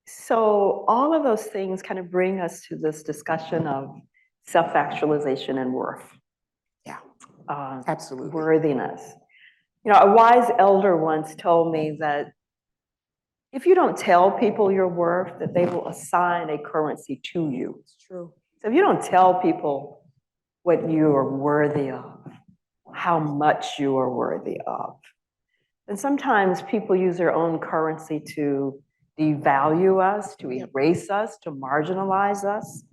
So all of those things kind of bring us to this discussion of self-actualization and worth. Yeah, absolutely. Worthiness. A wise elder once told me that if you don't tell people your worth, that they will assign a currency to you. It's true. So if you don't tell people what you are worthy of, how much you are worthy of, then sometimes people use their own currency to devalue us, to erase us, to marginalize us,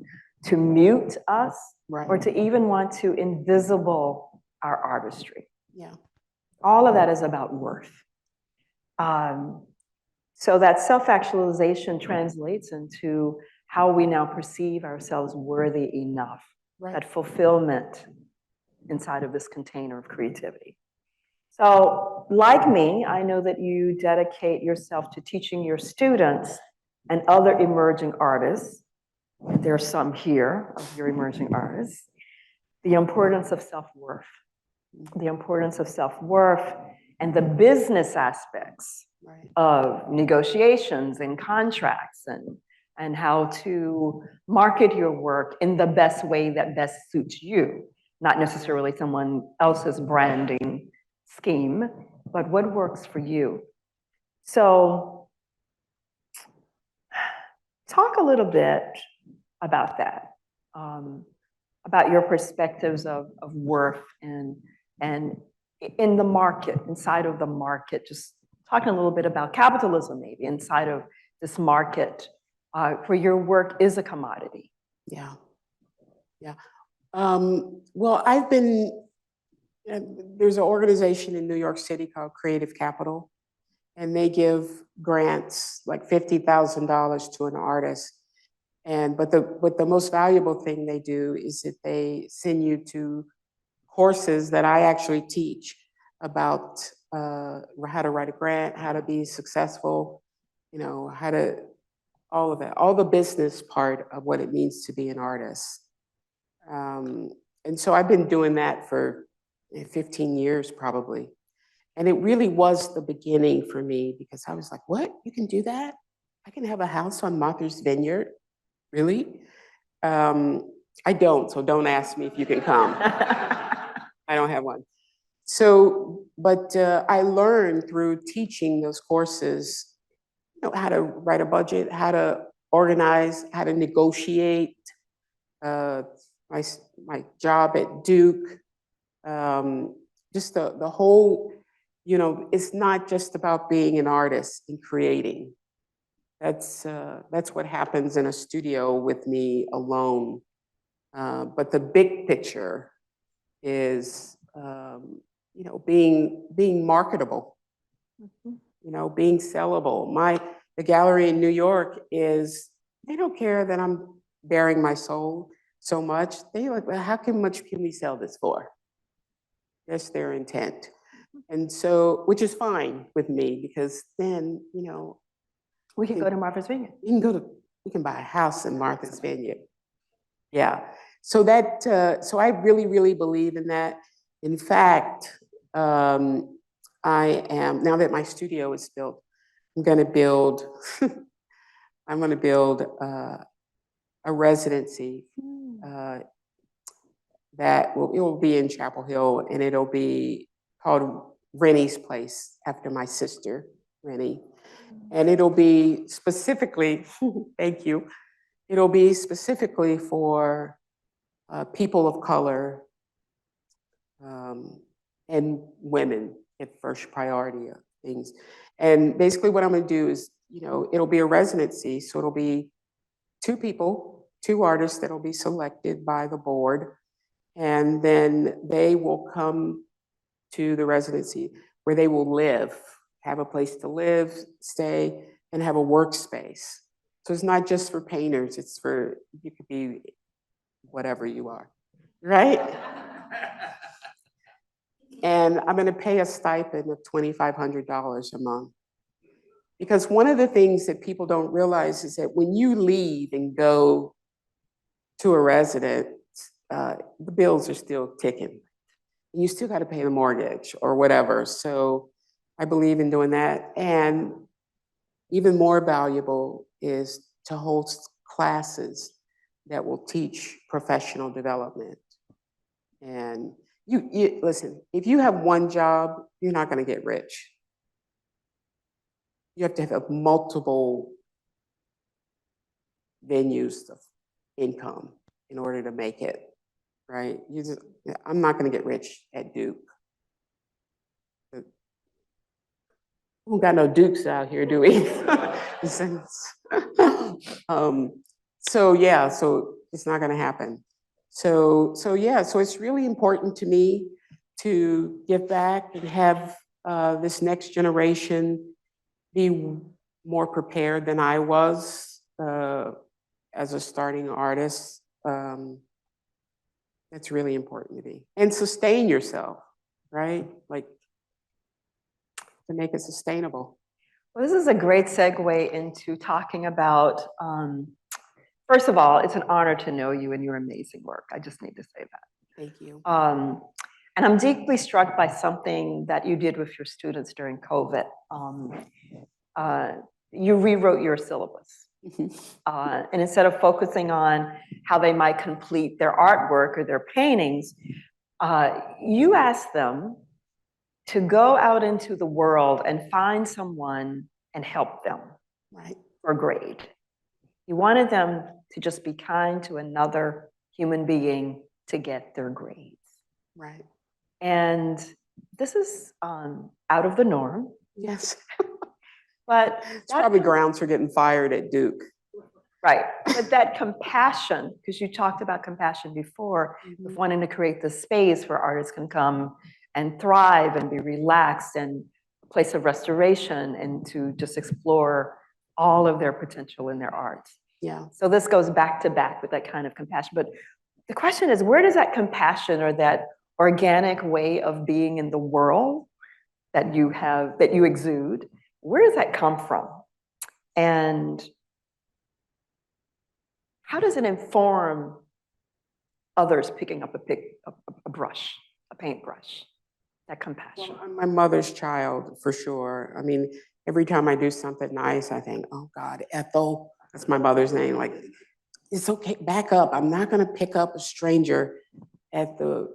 to mute us, Right. or to even want to invisible our artistry. Yeah. All of that is about worth. So that self-actualization translates into how we now perceive ourselves worthy enough, Right. that fulfillment inside of this container of creativity. So like me, I know that you dedicate yourself to teaching your students and other emerging artists, and there are some here of your emerging artists, the importance of self-worth, and the business aspects Right. of negotiations and contracts, and how to market your work in the best way that best suits you, not necessarily someone else's branding scheme, but what works for you. So talk a little bit about that, about your perspectives of worth and in the market, inside of the market, just talking a little bit about capitalism maybe inside of this market where your work is a commodity. Yeah, yeah. Well, there's an organization in New York City called Creative Capital, and they give grants like $50,000 to an artist. But the most valuable thing they do is that they send you to courses that I actually teach about how to write a grant, how to be successful, all of that, all the business part of what it means to be an artist. And so I've been doing that for 15 years probably. And it really was the beginning for me because I was like, what? You can do that? I can have a house on Martha's Vineyard? Really? I don't, so don't ask me if you can come. I don't have one. So, but I learned through teaching those courses, how to write a budget, how to organize, how to negotiate. My job at Duke, just the whole, it's not just about being an artist and creating. That's what happens in a studio with me alone. But the big picture is, being marketable, being sellable. The gallery in New York they don't care that I'm bearing my soul so much. They like, well, how much can we sell this for? That's their intent. And so, which is fine with me because then, we can go to Martha's Vineyard. We can buy a house in Martha's Vineyard. Yeah. So so I really, really believe in that. In fact, now that my studio is built, I'm going to build a residency it will be in Chapel Hill, and it'll be called Rennie's Place after my sister, Rennie. And it'll be specifically, thank you, it'll be specifically for people of color and women at first priority of things. And basically what I'm gonna do is, it'll be a residency, so it'll be two artists that'll be selected by the board, and then they will come to the residency where they will live, have a place to live, stay, and have a workspace. So it's not just for painters, you could be whatever you are, right? And I'm gonna pay a stipend of $2,500 a month. Because one of the things that people don't realize is that when you leave and go to a residence, the bills are still ticking. You still got to pay the mortgage or whatever. So I believe in doing that. And even more valuable is to host classes that will teach professional development. And you listen, if you have one job, you're not going to get rich. You have to have multiple venues of income in order to make it, right? I'm not going to get rich at Duke. We don't got no Dukes out here, do we? So it's not going to happen. So it's really important to me to give back and have this next generation be more prepared than I was as a starting artist. That's really important to me. And sustain yourself, right? Like, to make it sustainable. Well, this is a great segue into talking about, first of all, it's an honor to know you and your amazing work. I just need to say that. Thank you. And I'm deeply struck by something that you did with your students during COVID. You rewrote your syllabus. And instead of focusing on how they might complete their artwork or their paintings, You asked them to go out into the world and find someone and help them Right. for a grade. You wanted them to just be kind to another human being to get their grades. Right. And this is out of the norm, Yes. but It's probably grounds for getting fired at Duke. right. But that compassion, because you talked about compassion before, of wanting to create this space where artists can come and thrive and be relaxed and a place of restoration and to just explore all of their potential in their art. Yeah. So this goes back to back with that kind of compassion. But the question is, where does that compassion or that organic way of being in the world that you have, that you exude, where does that come from? And how does it inform others picking up a brush, a paintbrush, that compassion? Well, I'm my mother's child, for sure. I mean, every time I do something nice, I think, oh God, Ethel, that's my mother's name. Like, it's okay, back up. I'm not gonna pick up a stranger at the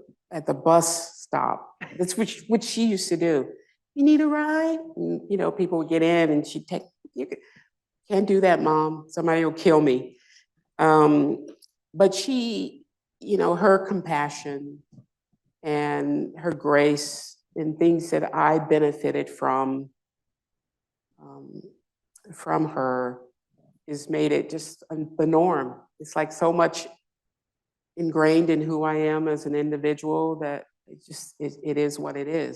bus stop. That's what she used to do. You need a ride? And, you know, people would get in and she'd take, can't do that, Mom. Somebody will kill me. But she, you know, her compassion and her grace and things that I benefited from her has made it just the norm. It's like so much ingrained in who I am as an individual that it is what it is.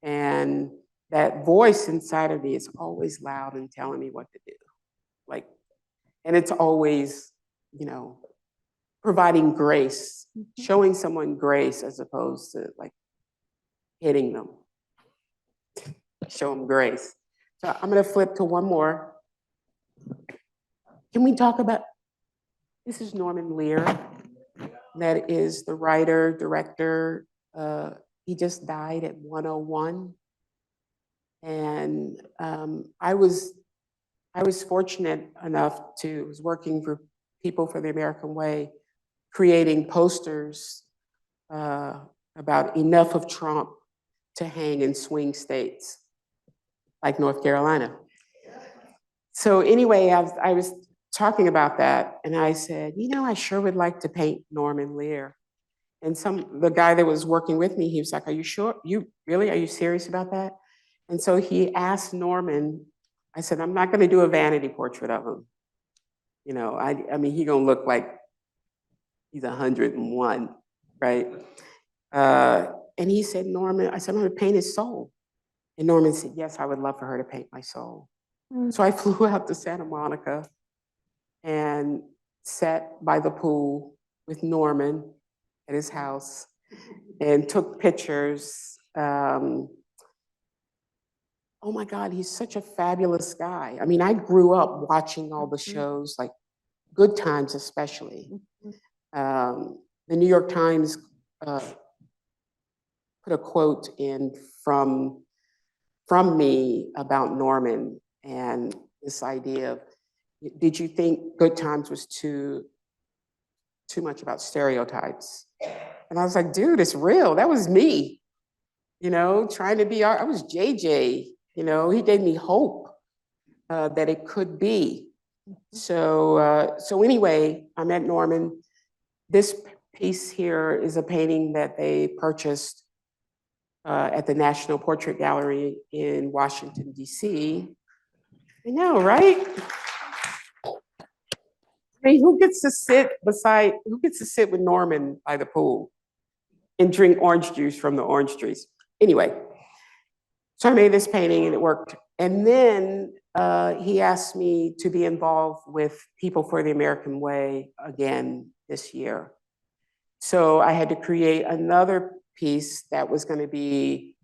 And that voice inside of me is always loud and telling me what to do. Like, and it's always, you know, providing grace, showing someone grace as opposed to like hitting them. Show them grace. So I'm gonna flip to one more. Can we talk about, this is Norman Lear. That is the writer, director. He just died at 101. And I was fortunate enough to, was working for People for the American Way, creating posters about enough of Trump to hang in swing states, like North Carolina. So anyway, I was talking about that, and I said, you know, I sure would like to paint Norman Lear. And the guy that was working with me, he was like, are you sure? Are you serious about that? And so he asked Norman, I said, I'm not gonna do a vanity portrait of him. You know, I mean, he gonna look like he's 101, right? And he said, Norman, I said, I'm gonna paint his soul. And Norman said, yes, I would love for her to paint my soul. So I flew out to Santa Monica and sat by the pool with Norman at his house and took pictures. Oh my God, he's such a fabulous guy. I mean, I grew up watching all the shows, like Good Times especially. The New York Times put a quote in from me about Norman and this idea of, did you think Good Times was too much about stereotypes? And I was like, dude, it's real. That was me, you know, trying to be I was JJ, you know, he gave me hope that it could be. So anyway, I met Norman. This piece here is a painting that they purchased at the National Portrait Gallery in Washington, DC. I know, right? I mean, who gets to sit with Norman by the pool and drink orange juice from the orange trees? Anyway, so I made this painting and it worked. And then he asked me to be involved with People for the American Way again this year. So I had to create another piece that was going to be,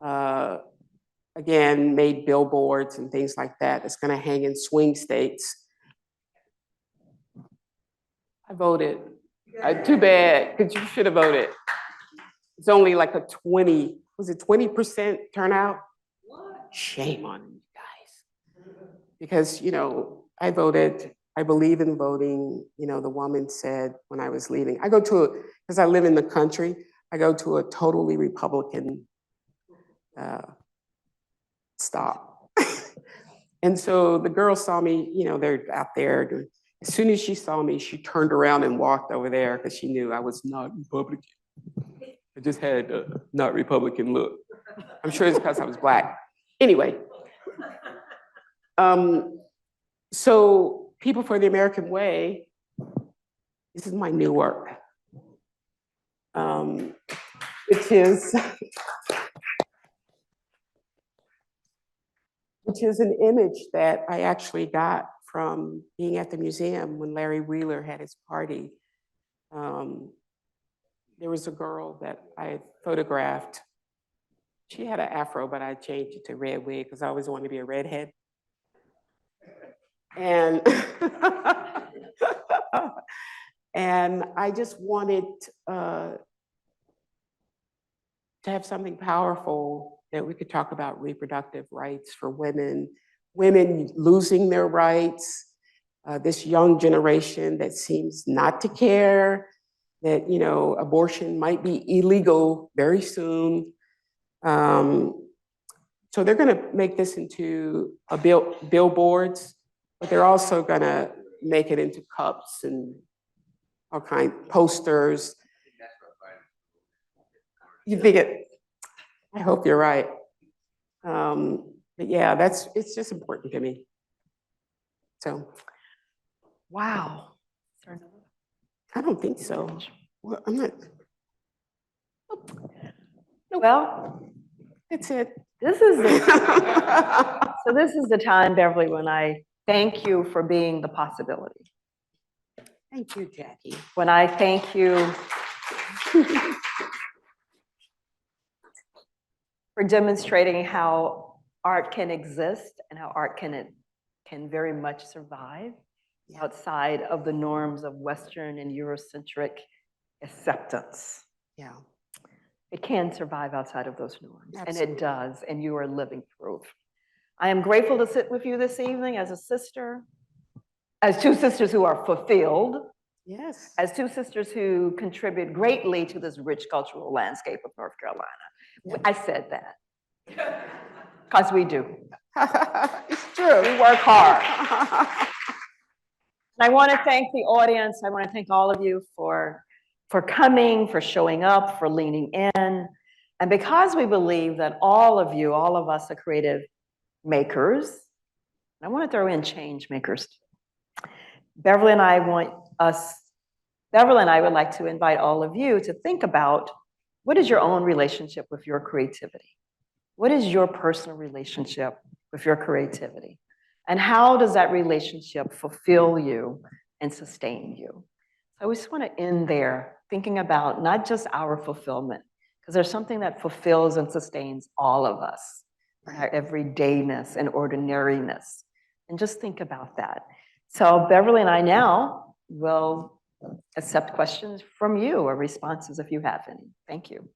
again, made billboards and things like that. It's going to hang in swing states. I voted. Too bad, because you should have voted. It's only like a 20% turnout? Shame on you guys. Because, you know, I voted. I believe in voting. You know, the woman said when I was leaving, because I live in the country, I go to a totally Republican stop. And so the girl saw me, you know, they're out there doing, as soon as she saw me, she turned around and walked over there because she knew I was not Republican. I just had a not Republican look. I'm sure it's because I was Black. Anyway, so People for the American Way, this is my new work, which is an image that I actually got from being at the museum when Larry Wheeler had his party. There was a girl that I photographed. She had an afro, but I changed it to red wig because I always wanted to be a redhead. And, and I just wanted to have something powerful that we could talk about reproductive rights for women, women losing their rights, this young generation that seems not to care, that, you know, abortion might be illegal very soon. So they're gonna make this into a billboards, but they're also gonna make it into cups and all kind posters. You think it, I hope you're right. But yeah, it's just important to me. So. Wow. I don't think so. Well, I'm not. Well, That's it. this is so this is the time, Beverly, when I thank you for being the possibility. Thank you, Jackie. When I thank you for demonstrating how art can exist and how art can very much survive outside of the norms of Western and Eurocentric acceptance. Yeah. It can survive outside of those norms, Absolutely. and it does, and you are living proof. I am grateful to sit with you this evening as a sister, as two sisters who are fulfilled, Yes. as two sisters who contribute greatly to this rich cultural landscape of North Carolina. Yeah. I said that, because we do. It's true. We work hard. And I want to thank the audience. I want to thank all of you for coming, for showing up, for leaning in. And because we believe that all of you, all of us are creative makers, I want to throw in change makers. Beverly and I would like to invite all of you to think about, what is your own relationship with your creativity? What is your personal relationship with your creativity? And how does that relationship fulfill you and sustain you? So we just want to end there, thinking about not just our fulfillment, because there's something that fulfills and sustains all of us, our everydayness and ordinariness. And just think about that. So Beverly and I now will accept questions from you or responses if you have any. Thank you.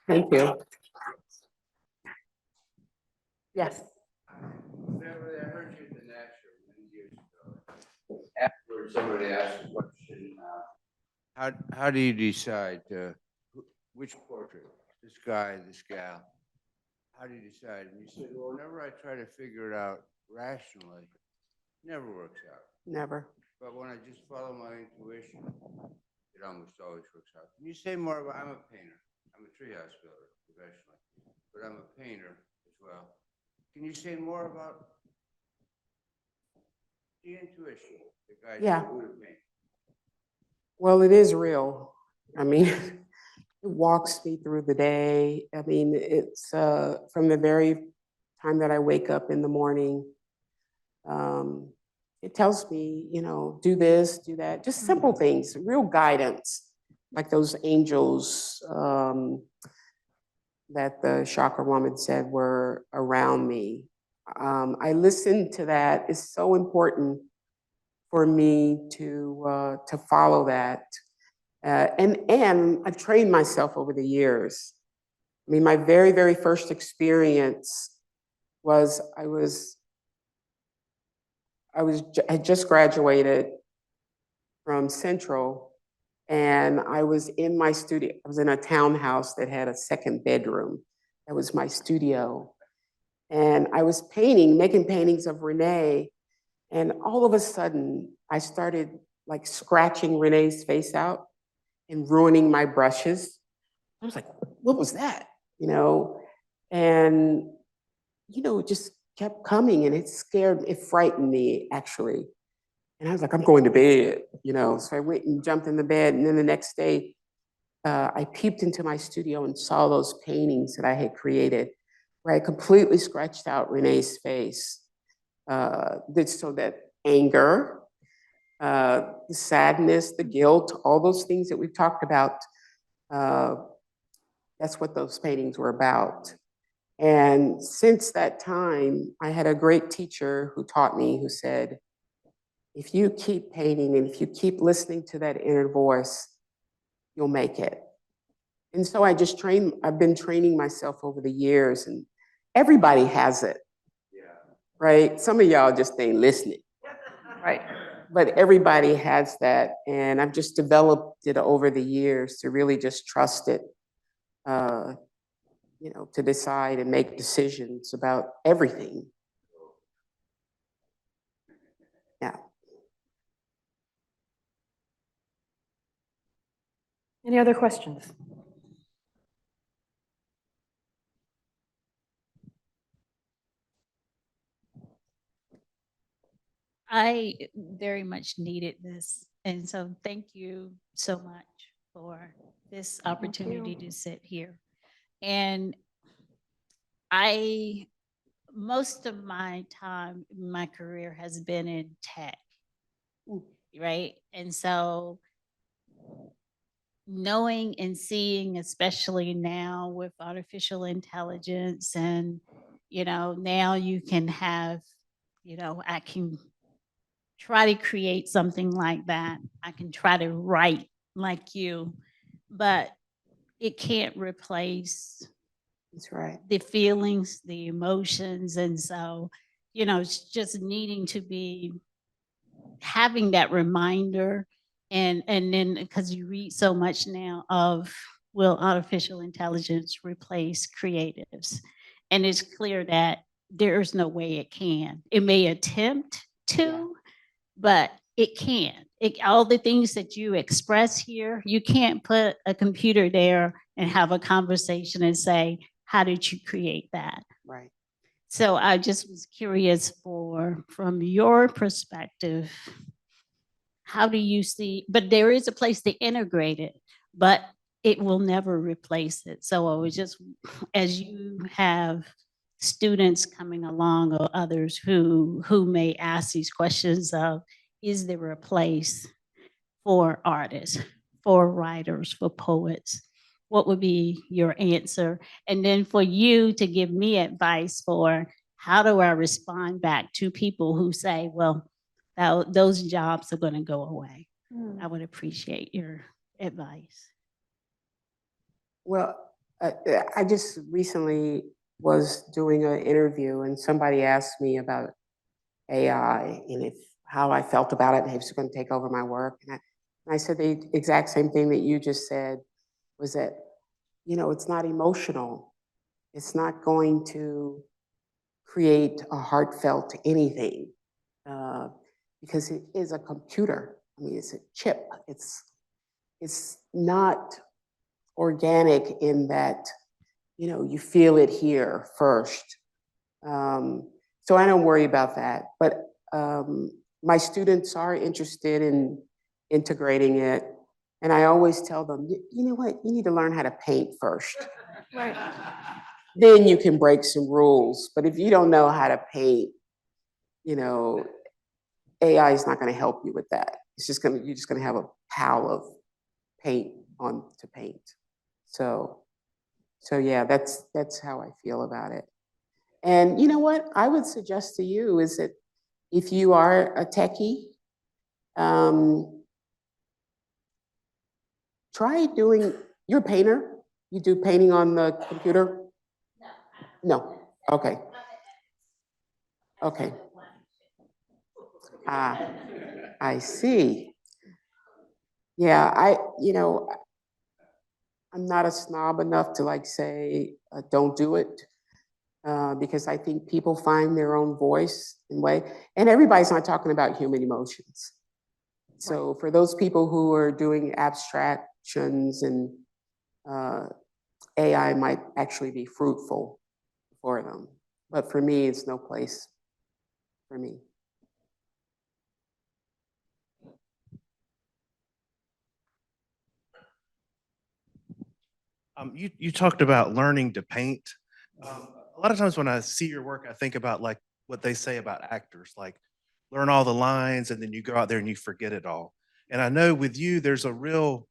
Thank you. Yes. Beverly, I heard you at the Nasher many years ago. Afterwards, somebody asked a question, how do you decide which portrait, this guy, this gal, how do you decide? And you said, well, whenever I try to figure it out rationally, it never works out. Never. But when I just follow my intuition, it almost always works out. Can you say more about, I'm a painter. I'm a treehouse builder professionally, but I'm a painter as well. Can you say more about the intuition that guides you who to paint? Well, it is real. I mean, it walks me through the day. I mean, it's from the very time that I wake up in the morning, it tells me, you know, do this, do that, just simple things, real guidance, like those angels that the chakra woman said were around me. I listen to that. It's so important for me to follow that. And I've trained myself over the years. I mean, my very, very first experience was I had just graduated from Central, and I was in my studio. I was in a townhouse that had a second bedroom. That was my studio. And I was painting, making paintings of Renee, and all of a sudden, I started like scratching Renee's face out and ruining my brushes. I was like, what was that? You know, and, you know, it just kept coming, and it frightened me actually. And I was like, I'm going to bed, you know. So I went and jumped in the bed, and then the next day, I peeped into my studio and saw those paintings that I had created, where I completely scratched out Renee's face. So that anger, the sadness, the guilt, all those things that we've talked about, that's what those paintings were about. And since that time, I had a great teacher who taught me, who said, if you keep painting and if you keep listening to that inner voice, you'll make it. And so I've been training myself over the years, and everybody has it, right? Some of y'all just ain't listening. Right. But everybody has that, and I've just developed it over the years to really just trust it, you know, to decide and make decisions about everything. Yeah. Any other questions? I very much needed this. And so thank you so much for this opportunity to sit here. And most of my time, my career has been in tech, right? And so knowing and seeing, especially now with artificial intelligence, and, you know, now you can have, you know, I can try to create something like that. I can try to write like you, but it can't replace That's right. the feelings, the emotions. And so, you know, it's just needing to be having that reminder. And then because you read so much now of, will artificial intelligence replace creatives? And it's clear that there's no way it can. It may attempt to, but it can't. All the things that you express here, you can't put a computer there and have a conversation and say, how did you create that? Right. So I just was curious from your perspective, how do you see, but there is a place to integrate it, but it will never replace it. So I was just, as you have students coming along or others who may ask these questions of, is there a place for artists, for writers, for poets? What would be your answer? And then for you to give me advice for, how do I respond back to people who say, well, those jobs are going to go away? I would appreciate your advice. Well, I just recently was doing an interview, and somebody asked me about AI and how I felt about it, and if it's going to take over my work. And I said the exact same thing that you just said, was that, you know, it's not emotional. It's not going to create a heartfelt anything, because it is a computer. I mean, it's a chip. It's not organic in that, you know, you feel it here first. So I don't worry about that. But my students are interested in integrating it. And I always tell them, you know what, you need to learn how to paint first. Right. Then you can break some rules. But if you don't know how to paint, you know, AI is not going to help you with that. You're just going to have a pile of paint to paint. So yeah, that's how I feel about it. And you know what I would suggest to you is that if you are a techie, try doing, you're a painter, you do painting on the computer? No, okay. Okay. I see. Yeah, I'm not a snob enough to like say, don't do it. Because I think people find their own voice and way, and everybody's not talking about human emotions. So for those people who are doing abstractions and AI might actually be fruitful for them. But for me, it's no place for me. You talked about learning to paint. A lot of times when I see your work, I think about like what they say about actors, like learn all the lines and then you go out there and you forget it all. And I know with you, there's a real,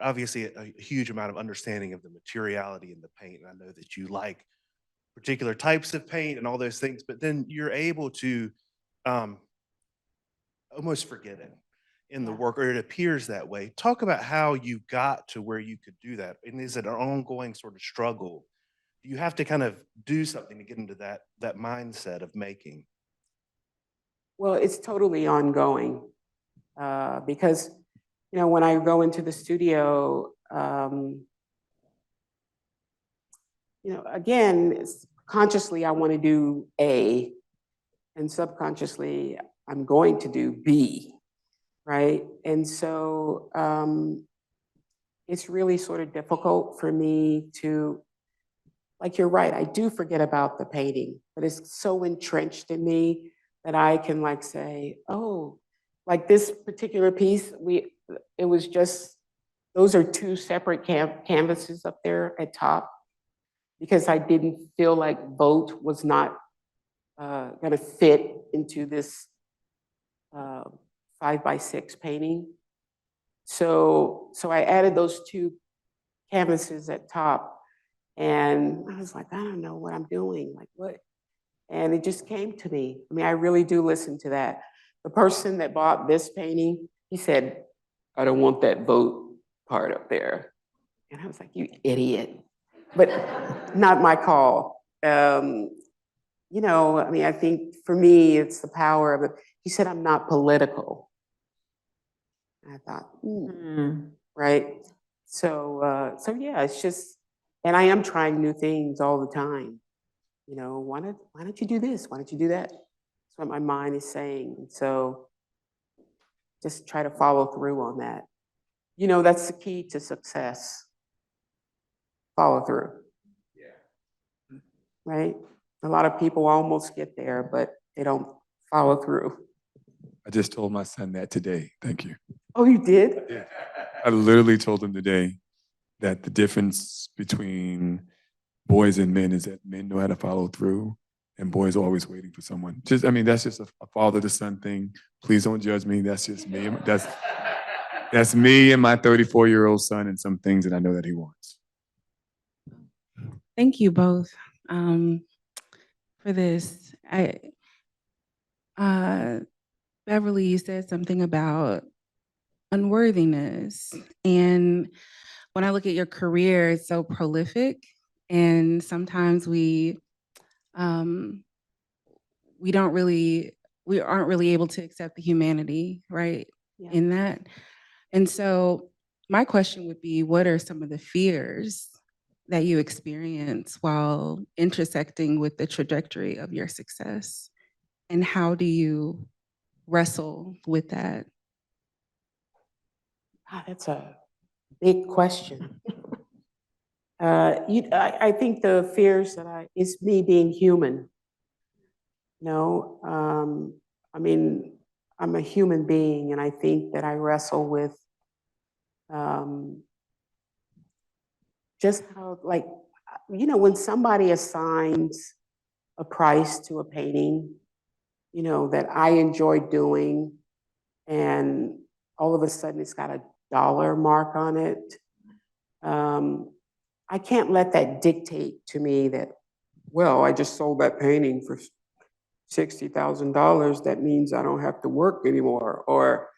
obviously a huge amount of understanding of the materiality in the paint. And I know that you like particular types of paint and all those things, but then you're able to um, almost forget it in the Yeah. work, or it appears that way. Talk about how you got to where you could do that. And is it an ongoing sort of struggle? You have to kind of do something to get into that mindset of making. Well, it's totally ongoing because, when I go into the studio, again, consciously I want to do A, and subconsciously I'm going to do B, right? And so it's really sort of difficult for me to, like you're right, I do forget about the painting, but it's so entrenched in me that I can like say, oh, like this particular piece, it was just, those are two separate canvases up there at top because I didn't feel like boat was not gonna fit into this 5x6 painting. So I added those two canvases at top, and I was like, I don't know what I'm doing, like what? And it just came to me. I mean, I really do listen to that. The person that bought this painting, he said, I don't want that boat part up there. And I was like, you idiot. But not my call. I mean, I think for me, it's the power of it. He said, I'm not political. And I thought, right? So yeah, it's just, and I am trying new things all the time. Why don't you do this? Why don't you do that? That's what my mind is saying. So just try to follow through on that. That's the key to success. Follow through. Yeah. Right? A lot of people almost get there, but they don't follow through. I just told my son that today. Thank you. Oh, you did? Yeah. I literally told him today that the difference between boys and men is that men know how to follow through and boys are always waiting for someone. That's just a father to son thing. Please don't judge me. That's just me. That's me and my 34-year-old son and some things that I know that he wants. Thank you both for this. Beverly, you said something about unworthiness. And when I look at your career, it's so prolific. And sometimes we aren't really able to accept the humanity, right? Yeah. In that. And so my question would be, what are some of the fears that you experience while intersecting with the trajectory of your success? And how do you wrestle with that? That's a big question. I think the fears that it's me being human. I'm a human being, and I think that I wrestle with just how, like, when somebody assigns a price to a painting, that I enjoy doing, and all of a sudden it's got a dollar mark on it. I can't let that dictate to me that, well, I just sold that painting for $60,000. That means I don't have to work anymore, or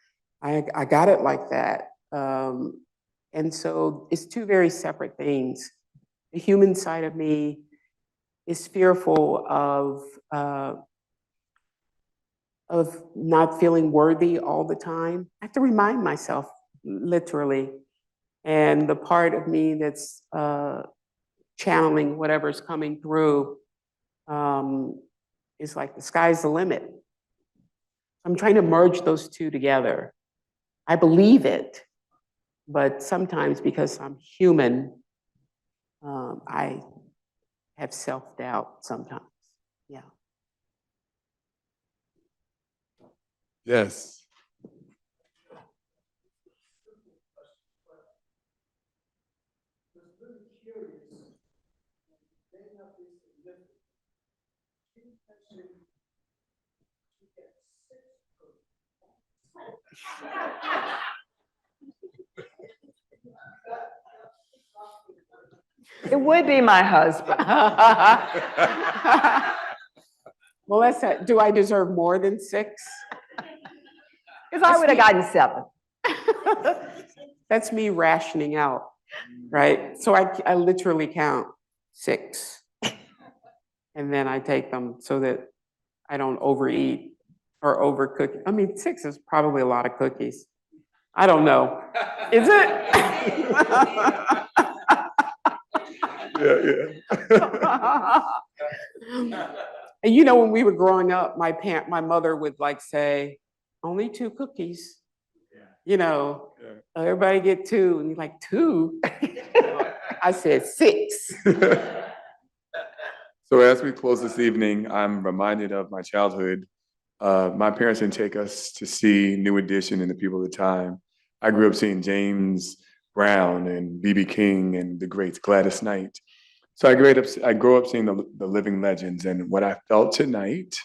I got it like that. And so it's two very separate things. The human side of me is fearful of not feeling worthy all the time. I have to remind myself, literally. And the part of me that's channeling whatever's coming through is like the sky's the limit. I'm trying to merge those two together. I believe it, but sometimes because I'm human, I have self-doubt sometimes. Yeah. Yes. It would be my husband. Well, that's it. Do I deserve more than 6? Because I would have gotten 7. That's me rationing out, right? So I literally count 6. And then I take them so that I don't overeat or overcook. I mean, 6 is probably a lot of cookies. I don't know. Is it? Yeah. And you know, when we were growing up, my mother would like say, only 2 cookies. You know, everybody get 2, and you're like, 2? I said 6. So as we close this evening, I'm reminded of my childhood. My parents didn't take us to see New Edition and the People of the Time. I grew up seeing James Brown and B.B. King and the greats, Gladys Knight. So I grew up seeing the living legends, and what I felt tonight,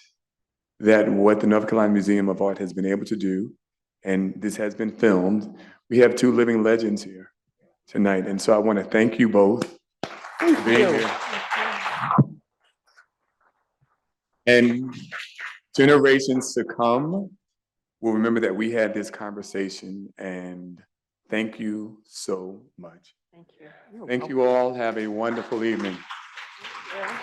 that what the North Carolina Museum of Art has been able to do, and this has been filmed, we have 2 living legends here tonight. And so I want to thank you both for being here. And generations to come will remember that we had this conversation, and thank you so much. Thank you. Thank you all. Have a wonderful evening. Yeah.